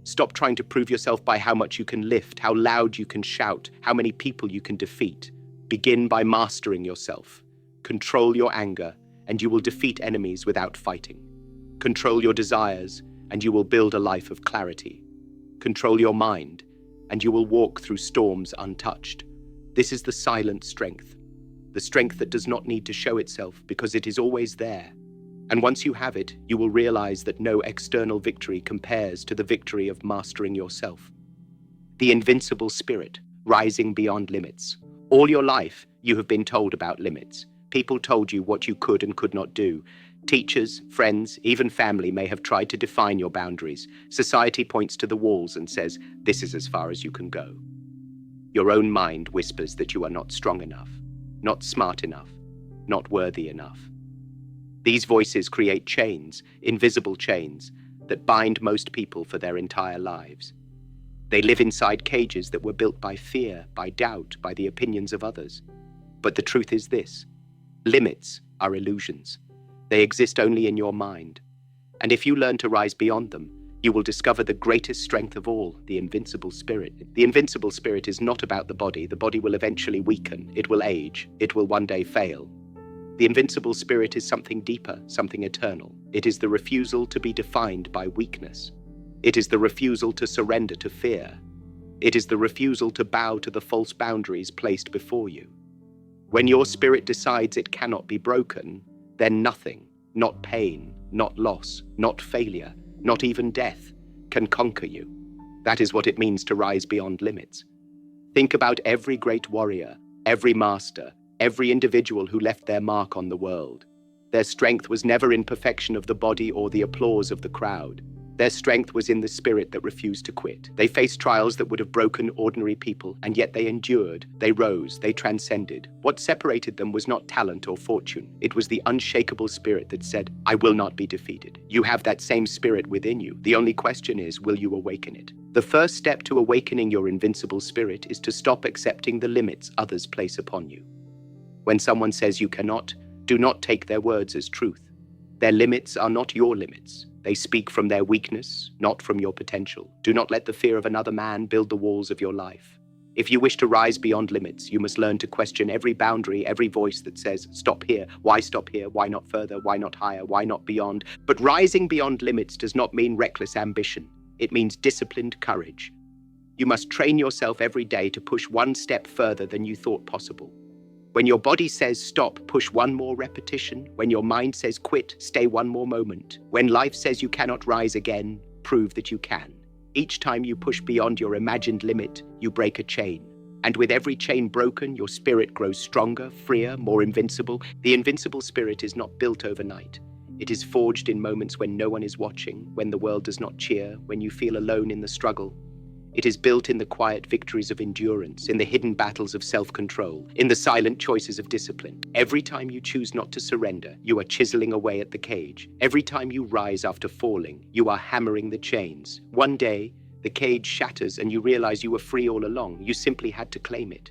Stop trying to prove yourself by how much you can lift, how loud you can shout, how many people you can defeat. Begin by mastering yourself. Control your anger, and you will defeat enemies without fighting. Control your desires, and you will build a life of clarity. Control your mind, and you will walk through storms untouched. This is the silent strength, the strength that does not need to show itself because it is always there. And once you have it, you will realize that no external victory compares to the victory of mastering yourself. The invincible spirit, rising beyond limits. All your life, you have been told about limits. People told you what you could and could not do. Teachers, friends, even family may have tried to define your boundaries. Society points to the walls and says, this is as far as you can go. Your own mind whispers that you are not strong enough, not smart enough, not worthy enough. These voices create chains, invisible chains, that bind most people for their entire lives. They live inside cages that were built by fear, by doubt, by the opinions of others. But the truth is this: limits are illusions. They exist only in your mind. And if you learn to rise beyond them, you will discover the greatest strength of all, the invincible spirit. The invincible spirit is not about the body. The body will eventually weaken. It will age. It will one day fail. The invincible spirit is something deeper, something eternal. It is the refusal to be defined by weakness. It is the refusal to surrender to fear. It is the refusal to bow to the false boundaries placed before you. When your spirit decides it cannot be broken, then nothing, not pain, not loss, not failure, not even death, can conquer you. That is what it means to rise beyond limits. Think about every great warrior, every master, every individual who left their mark on the world. Their strength was never in perfection of the body or the applause of the crowd. Their strength was in the spirit that refused to quit. They faced trials that would have broken ordinary people, and yet they endured, they rose, they transcended. What separated them was not talent or fortune. It was the unshakable spirit that said, I will not be defeated. You have that same spirit within you. The only question is, will you awaken it? The first step to awakening your invincible spirit is to stop accepting the limits others place upon you. When someone says you cannot, do not take their words as truth. Their limits are not your limits. They speak from their weakness, not from your potential. Do not let the fear of another man build the walls of your life. If you wish to rise beyond limits, you must learn to question every boundary, every voice that says, stop here, why stop here, why not further, why not higher, why not beyond? But rising beyond limits does not mean reckless ambition. It means disciplined courage. You must train yourself every day to push one step further than you thought possible. When your body says stop, push one more repetition. When your mind says quit, stay one more moment. When life says you cannot rise again, prove that you can. Each time you push beyond your imagined limit, you break a chain. And with every chain broken, your spirit grows stronger, freer, more invincible. The invincible spirit is not built overnight. It is forged in moments when no one is watching, when the world does not cheer, when you feel alone in the struggle. It is built in the quiet victories of endurance, in the hidden battles of self-control, in the silent choices of discipline. Every time you choose not to surrender, you are chiseling away at the cage. Every time you rise after falling, you are hammering the chains. One day, the cage shatters and you realize you were free all along. You simply had to claim it.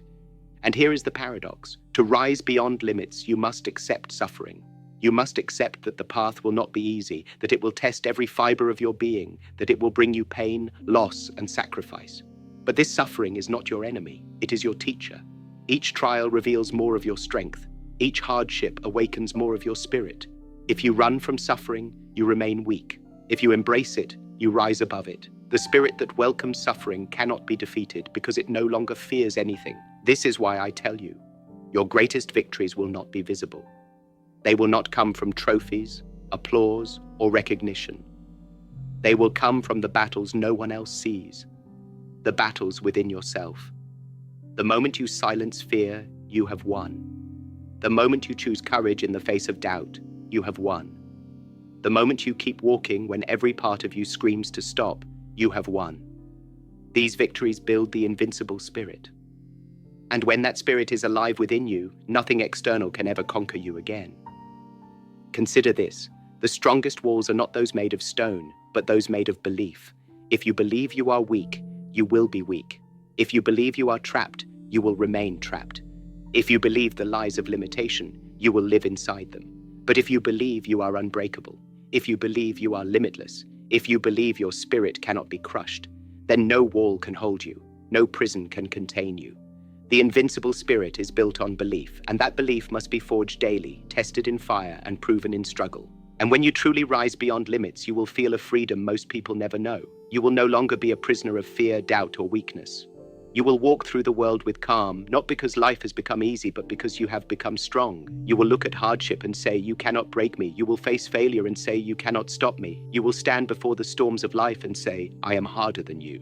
And here is the paradox. To rise beyond limits, you must accept suffering. You must accept that the path will not be easy, that it will test every fiber of your being, that it will bring you pain, loss, and sacrifice. But this suffering is not your enemy. It is your teacher. Each trial reveals more of your strength. Each hardship awakens more of your spirit. If you run from suffering, you remain weak. If you embrace it, you rise above it. The spirit that welcomes suffering cannot be defeated because it no longer fears anything. This is why I tell you, your greatest victories will not be visible. They will not come from trophies, applause, or recognition. They will come from the battles no one else sees, the battles within yourself. The moment you silence fear, you have won. The moment you choose courage in the face of doubt, you have won. The moment you keep walking when every part of you screams to stop, you have won. These victories build the invincible spirit. And when that spirit is alive within you, nothing external can ever conquer you again. Consider this: the strongest walls are not those made of stone, but those made of belief. If you believe you are weak, you will be weak. If you believe you are trapped, you will remain trapped. If you believe the lies of limitation, you will live inside them. But if you believe you are unbreakable, if you believe you are limitless, if you believe your spirit cannot be crushed, then no wall can hold you, no prison can contain you. The invincible spirit is built on belief, and that belief must be forged daily, tested in fire and proven in struggle. And when you truly rise beyond limits, you will feel a freedom most people never know. You will no longer be a prisoner of fear, doubt, or weakness. You will walk through the world with calm, not because life has become easy, but because you have become strong. You will look at hardship and say, "You cannot break me." You will face failure and say, "You cannot stop me." You will stand before the storms of life and say, "I am harder than you."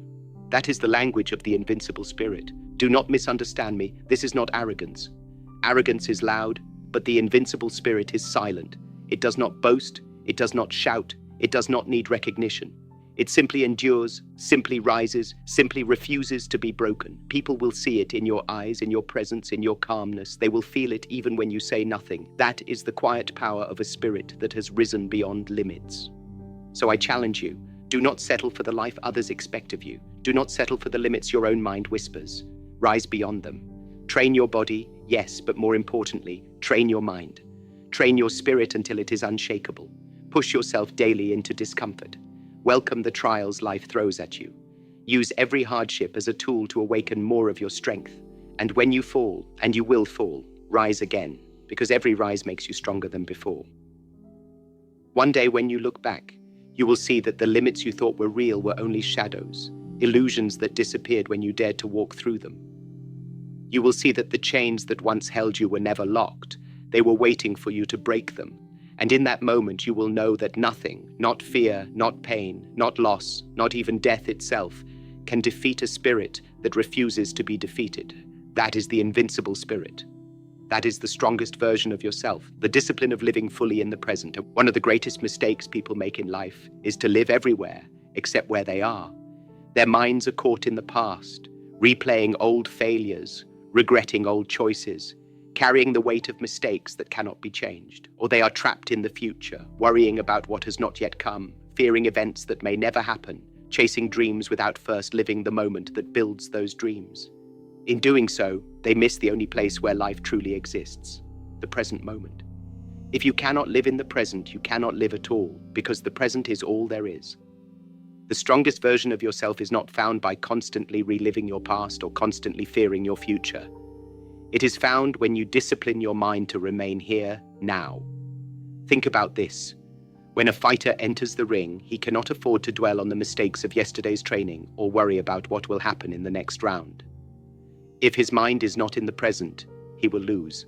That is the language of the invincible spirit. Do not misunderstand me. This is not arrogance. Arrogance is loud, but the invincible spirit is silent. It does not boast. It does not shout. It does not need recognition. It simply endures, simply rises, simply refuses to be broken. People will see it in your eyes, in your presence, in your calmness. They will feel it even when you say nothing. That is the quiet power of a spirit that has risen beyond limits. So I challenge you, do not settle for the life others expect of you. Do not settle for the limits your own mind whispers. Rise beyond them. Train your body, yes, but more importantly, train your mind. Train your spirit until it is unshakable. Push yourself daily into discomfort. Welcome the trials life throws at you. Use every hardship as a tool to awaken more of your strength. And when you fall, and you will fall, rise again, because every rise makes you stronger than before. One day when you look back, you will see that the limits you thought were real were only shadows, illusions that disappeared when you dared to walk through them. You will see that the chains that once held you were never locked. They were waiting for you to break them. And in that moment, you will know that nothing, not fear, not pain, not loss, not even death itself, can defeat a spirit that refuses to be defeated. That is the invincible spirit. That is the strongest version of yourself, the discipline of living fully in the present. One of the greatest mistakes people make in life is to live everywhere except where they are. Their minds are caught in the past, replaying old failures, regretting old choices, carrying the weight of mistakes that cannot be changed. Or they are trapped in the future, worrying about what has not yet come, fearing events that may never happen, chasing dreams without first living the moment that builds those dreams. In doing so, they miss the only place where life truly exists, the present moment. If you cannot live in the present, you cannot live at all, because the present is all there is. The strongest version of yourself is not found by constantly reliving your past or constantly fearing your future. It is found when you discipline your mind to remain here, now. Think about this. When a fighter enters the ring, he cannot afford to dwell on the mistakes of yesterday's training or worry about what will happen in the next round. If his mind is not in the present, he will lose.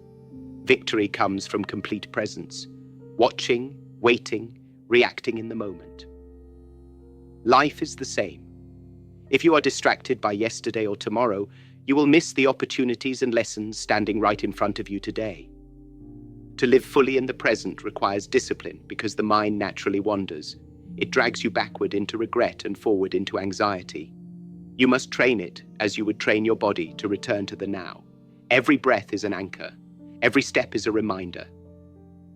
Victory comes from complete presence, watching, waiting, reacting in the moment. Life is the same. If you are distracted by yesterday or tomorrow, you will miss the opportunities and lessons standing right in front of you today. To live fully in the present requires discipline because the mind naturally wanders. It drags you backward into regret and forward into anxiety. You must train it as you would train your body to return to the now. Every breath is an anchor. Every step is a reminder.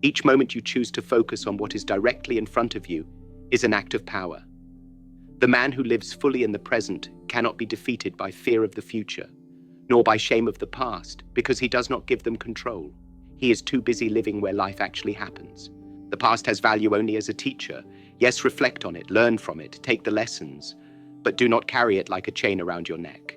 Each moment you choose to focus on what is directly in front of you is an act of power. The man who lives fully in the present cannot be defeated by fear of the future, nor by shame of the past, because he does not give them control. He is too busy living where life actually happens. The past has value only as a teacher. Yes, reflect on it, learn from it, take the lessons, but do not carry it like a chain around your neck.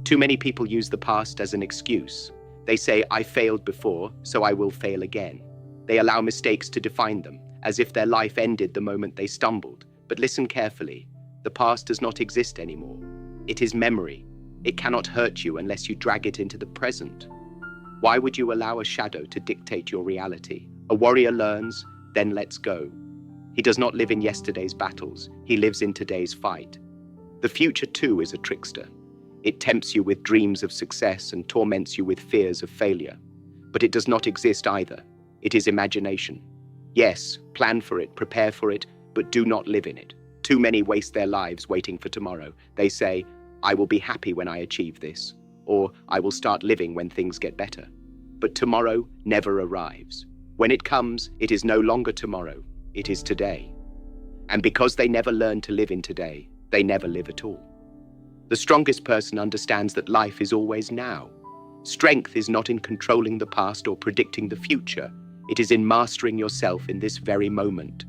Too many people use the past as an excuse. They say, "I failed before, so I will fail again." They allow mistakes to define them, as if their life ended the moment they stumbled. But listen carefully. The past does not exist anymore. It is memory. It cannot hurt you unless you drag it into the present. Why would you allow a shadow to dictate your reality? A warrior learns, then lets go. He does not live in yesterday's battles. He lives in today's fight. The future, too, is a trickster. It tempts you with dreams of success and torments you with fears of failure. But it does not exist either. It is imagination. Yes, plan for it, prepare for it, but do not live in it. Too many waste their lives waiting for tomorrow. They say, "I will be happy when I achieve this," or "I will start living when things get better." But tomorrow never arrives. When it comes, it is no longer tomorrow, it is today. And because they never learn to live in today, they never live at all. The strongest person understands that life is always now. Strength is not in controlling the past or predicting the future. It is in mastering yourself in this very moment.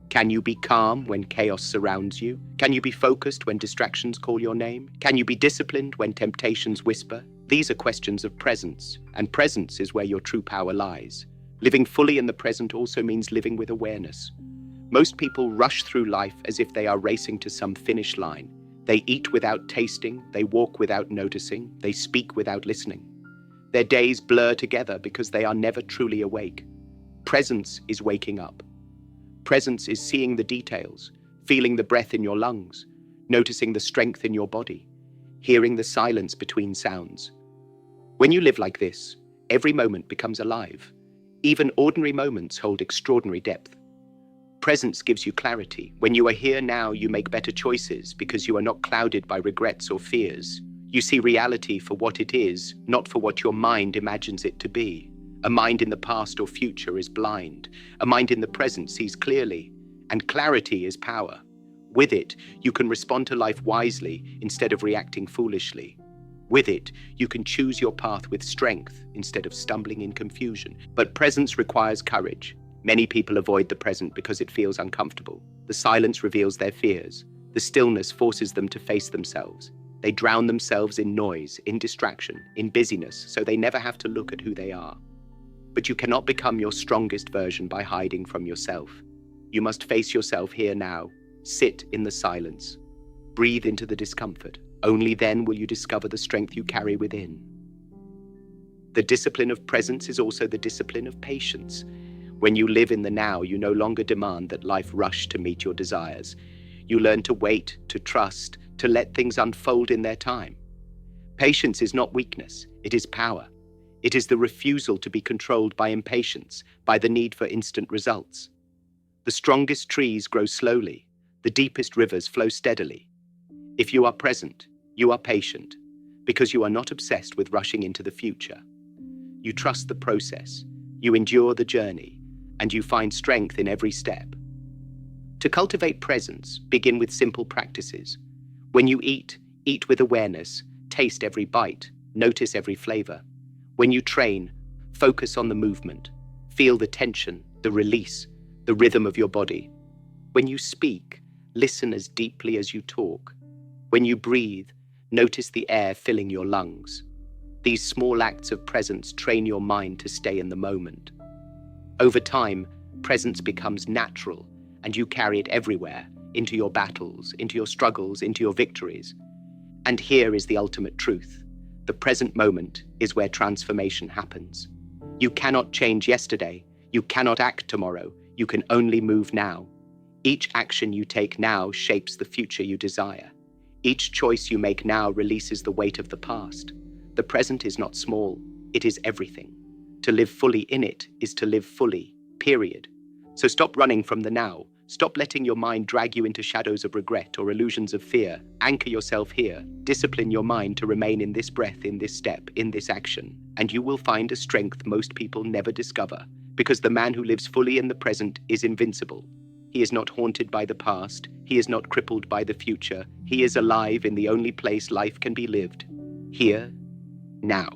Can you be calm when chaos surrounds you? Can you be focused when distractions call your name? Can you be disciplined when temptations whisper? These are questions of presence, and presence is where your true power lies. Living fully in the present also means living with awareness. Most people rush through life as if they are racing to some finish line. They eat without tasting, they walk without noticing, they speak without listening. Their days blur together because they are never truly awake. Presence is waking up. Presence is seeing the details, feeling the breath in your lungs, noticing the strength in your body, hearing the silence between sounds. When you live like this, every moment becomes alive. Even ordinary moments hold extraordinary depth. Presence gives you clarity. When you are here now, you make better choices because you are not clouded by regrets or fears. You see reality for what it is, not for what your mind imagines it to be. A mind in the past or future is blind. A mind in the present sees clearly, and clarity is power. With it, you can respond to life wisely instead of reacting foolishly. With it, you can choose your path with strength instead of stumbling in confusion. But presence requires courage. Many people avoid the present because it feels uncomfortable. The silence reveals their fears. The stillness forces them to face themselves. They drown themselves in noise, in distraction, in busyness, so they never have to look at who they are. But you cannot become your strongest version by hiding from yourself. You must face yourself here now. Sit in the silence. Breathe into the discomfort. Only then will you discover the strength you carry within. The discipline of presence is also the discipline of patience. When you live in the now, you no longer demand that life rush to meet your desires. You learn to wait, to trust, to let things unfold in their time. Patience is not weakness, it is power. It is the refusal to be controlled by impatience, by the need for instant results. The strongest trees grow slowly, the deepest rivers flow steadily. If you are present, you are patient, because you are not obsessed with rushing into the future. You trust the process, you endure the journey, and you find strength in every step. To cultivate presence, begin with simple practices. When you eat, eat with awareness, taste every bite, notice every flavor. When you train, focus on the movement, feel the tension, the release, the rhythm of your body. When you speak, listen as deeply as you talk. When you breathe, notice the air filling your lungs. These small acts of presence train your mind to stay in the moment. Over time, presence becomes natural, and you carry it everywhere, into your battles, into your struggles, into your victories. And here is the ultimate truth. The present moment is where transformation happens. You cannot change yesterday. You cannot act tomorrow. You can only move now. Each action you take now shapes the future you desire. Each choice you make now releases the weight of the past. The present is not small. It is everything. To live fully in it is to live fully, period. So stop running from the now. Stop letting your mind drag you into shadows of regret or illusions of fear. Anchor yourself here. Discipline your mind to remain in this breath, in this step, in this action. And you will find a strength most people never discover. Because the man who lives fully in the present is invincible. He is not haunted by the past. He is not crippled by the future. He is alive in the only place life can be lived. Here, now.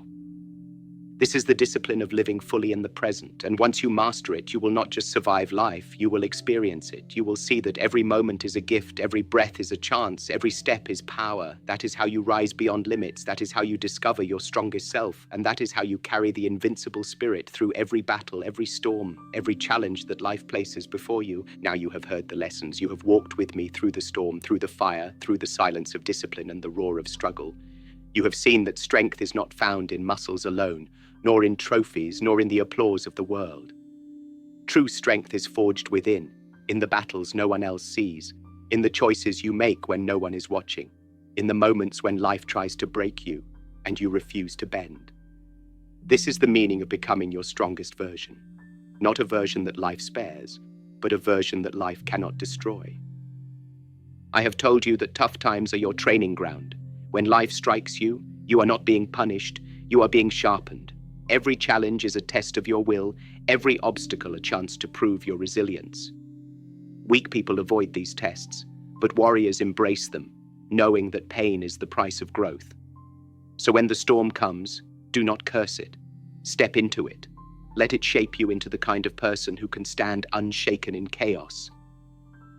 This is the discipline of living fully in the present, and once you master it, you will not just survive life, you will experience it. You will see that every moment is a gift, every breath is a chance, every step is power. That is how you rise beyond limits, that is how you discover your strongest self, and that is how you carry the invincible spirit through every battle, every storm, every challenge that life places before you. Now you have heard the lessons, you have walked with me through the storm, through the fire, through the silence of discipline and the roar of struggle. You have seen that strength is not found in muscles alone, nor in trophies, nor in the applause of the world. True strength is forged within, in the battles no one else sees, in the choices you make when no one is watching, in the moments when life tries to break you and you refuse to bend. This is the meaning of becoming your strongest version. Not a version that life spares, but a version that life cannot destroy. I have told you that tough times are your training ground. When life strikes you, you are not being punished, you are being sharpened. Every challenge is a test of your will, every obstacle a chance to prove your resilience. Weak people avoid these tests, but warriors embrace them, knowing that pain is the price of growth. So when the storm comes, do not curse it. Step into it. Let it shape you into the kind of person who can stand unshaken in chaos.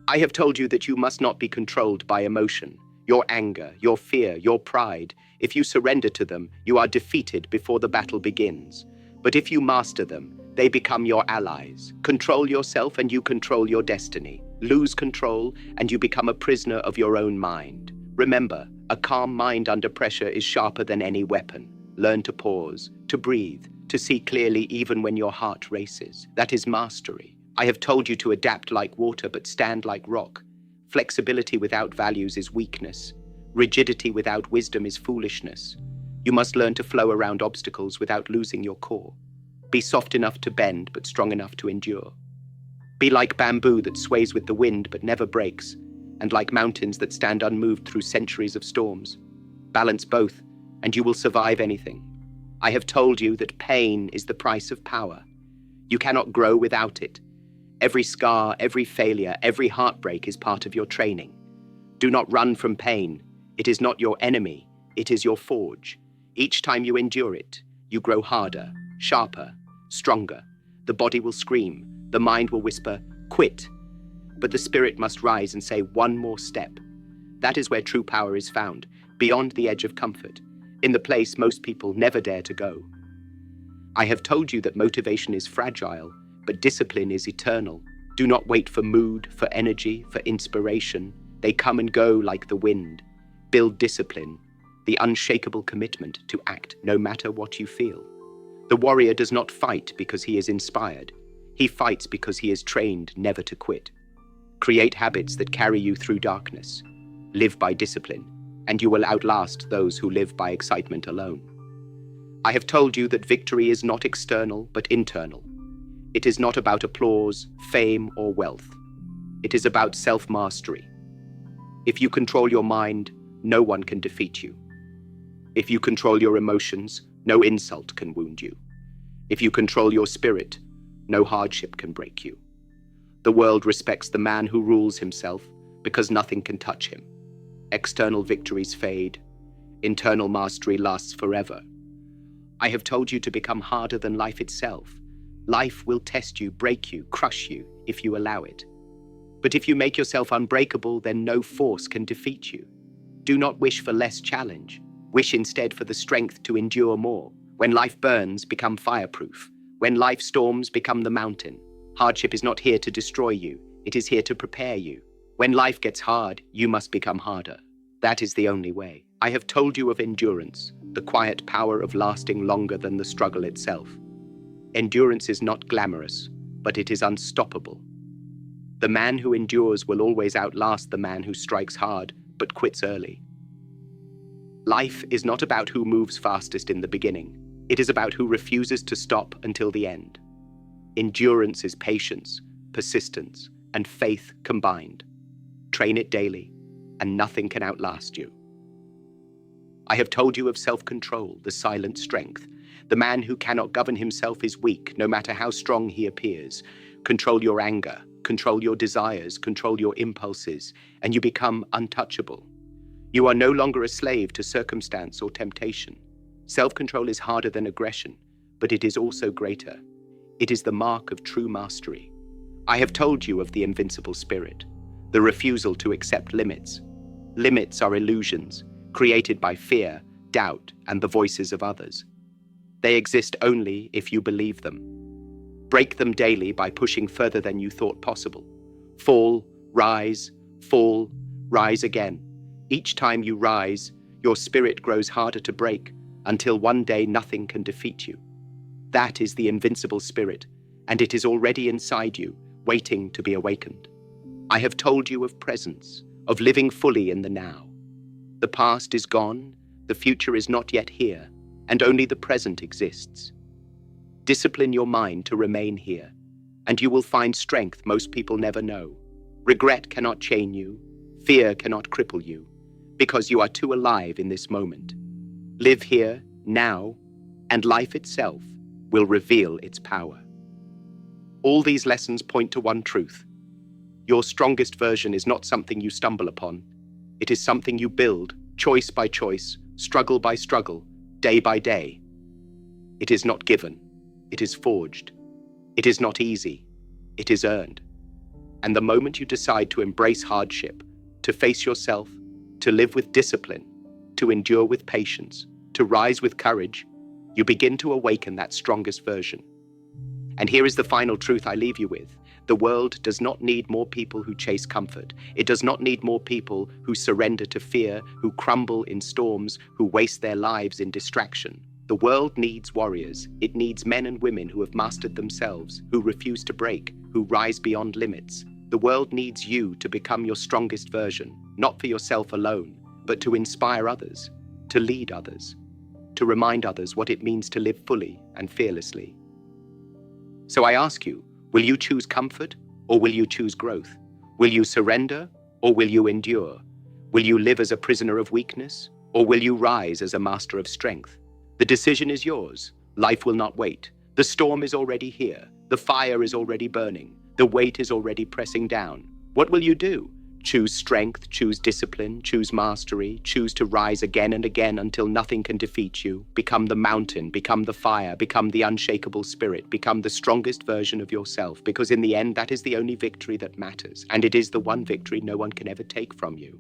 I have told you that you must not be controlled by emotion, your anger, your fear, your pride. If you surrender to them, you are defeated before the battle begins. But if you master them, they become your allies. Control yourself and you control your destiny. Lose control and you become a prisoner of your own mind. Remember, a calm mind under pressure is sharper than any weapon. Learn to pause, to breathe, to see clearly even when your heart races. That is mastery. I have told you to adapt like water but stand like rock. Flexibility without values is weakness. Rigidity without wisdom is foolishness. You must learn to flow around obstacles without losing your core. Be soft enough to bend but strong enough to endure. Be like bamboo that sways with the wind but never breaks, and like mountains that stand unmoved through centuries of storms. Balance both, and you will survive anything. I have told you that pain is the price of power. You cannot grow without it. Every scar, every failure, every heartbreak is part of your training. Do not run from pain. It is not your enemy. It is your forge. Each time you endure it, you grow harder, sharper, stronger. The body will scream. The mind will whisper, quit. But the spirit must rise and say one more step. That is where true power is found, beyond the edge of comfort, in the place most people never dare to go. I have told you that motivation is fragile, but discipline is eternal. Do not wait for mood, for energy, for inspiration. They come and go like the wind. Build discipline, the unshakable commitment to act no matter what you feel. The warrior does not fight because he is inspired. He fights because he is trained never to quit. Create habits that carry you through darkness. Live by discipline, and you will outlast those who live by excitement alone. I have told you that victory is not external, but internal. It is not about applause, fame, or wealth. It is about self-mastery. If you control your mind, no one can defeat you. If you control your emotions, no insult can wound you. If you control your spirit, no hardship can break you. The world respects the man who rules himself because nothing can touch him. External victories fade. Internal mastery lasts forever. I have told you to become harder than life itself. Life will test you, break you, crush you if you allow it. But if you make yourself unbreakable, then no force can defeat you. Do not wish for less challenge. Wish instead for the strength to endure more. When life burns, become fireproof. When life storms, become the mountain. Hardship is not here to destroy you. It is here to prepare you. When life gets hard, you must become harder. That is the only way. I have told you of endurance, the quiet power of lasting longer than the struggle itself. Endurance is not glamorous, but it is unstoppable. The man who endures will always outlast the man who strikes hard, but quits early. Life is not about who moves fastest in the beginning. It is about who refuses to stop until the end. Endurance is patience, persistence, and faith combined. Train it daily, and nothing can outlast you. I have told you of self-control, the silent strength. The man who cannot govern himself is weak, no matter how strong he appears. Control your anger, control your desires, control your impulses, and you become untouchable. You are no longer a slave to circumstance or temptation. Self-control is harder than aggression, but it is also greater. It is the mark of true mastery. I have told you of the invincible spirit, the refusal to accept limits. Limits are illusions, created by fear, doubt, and the voices of others. They exist only if you believe them. Break them daily by pushing further than you thought possible. Fall, rise again. Each time you rise, your spirit grows harder to break until one day nothing can defeat you. That is the invincible spirit, and it is already inside you, waiting to be awakened. I have told you of presence, of living fully in the now. The past is gone, the future is not yet here, and only the present exists. Discipline your mind to remain here, and you will find strength most people never know. Regret cannot chain you, fear cannot cripple you, because you are too alive in this moment. Live here, now, and life itself will reveal its power. All these lessons point to one truth. Your strongest version is not something you stumble upon. It is something you build, choice by choice, struggle by struggle, day by day. It is not given, it is forged. It is not easy, it is earned. And the moment you decide to embrace hardship, to face yourself, to live with discipline, to endure with patience, to rise with courage, you begin to awaken that strongest version. And here is the final truth I leave you with. The world does not need more people who chase comfort. It does not need more people who surrender to fear, who crumble in storms, who waste their lives in distraction. The world needs warriors. It needs men and women who have mastered themselves, who refuse to break, who rise beyond limits. The world needs you to become your strongest version, not for yourself alone, but to inspire others, to lead others, to remind others what it means to live fully and fearlessly. So I ask you, will you choose comfort or will you choose growth? Will you surrender or will you endure? Will you live as a prisoner of weakness or will you rise as a master of strength? The decision is yours. Life will not wait. The storm is already here. The fire is already burning. The weight is already pressing down. What will you do? Choose strength, choose discipline, choose mastery, choose to rise again and again until nothing can defeat you. Become the mountain, become the fire, become the unshakable spirit, become the strongest version of yourself, because in the end, that is the only victory that matters, and it is the one victory no one can ever take from you.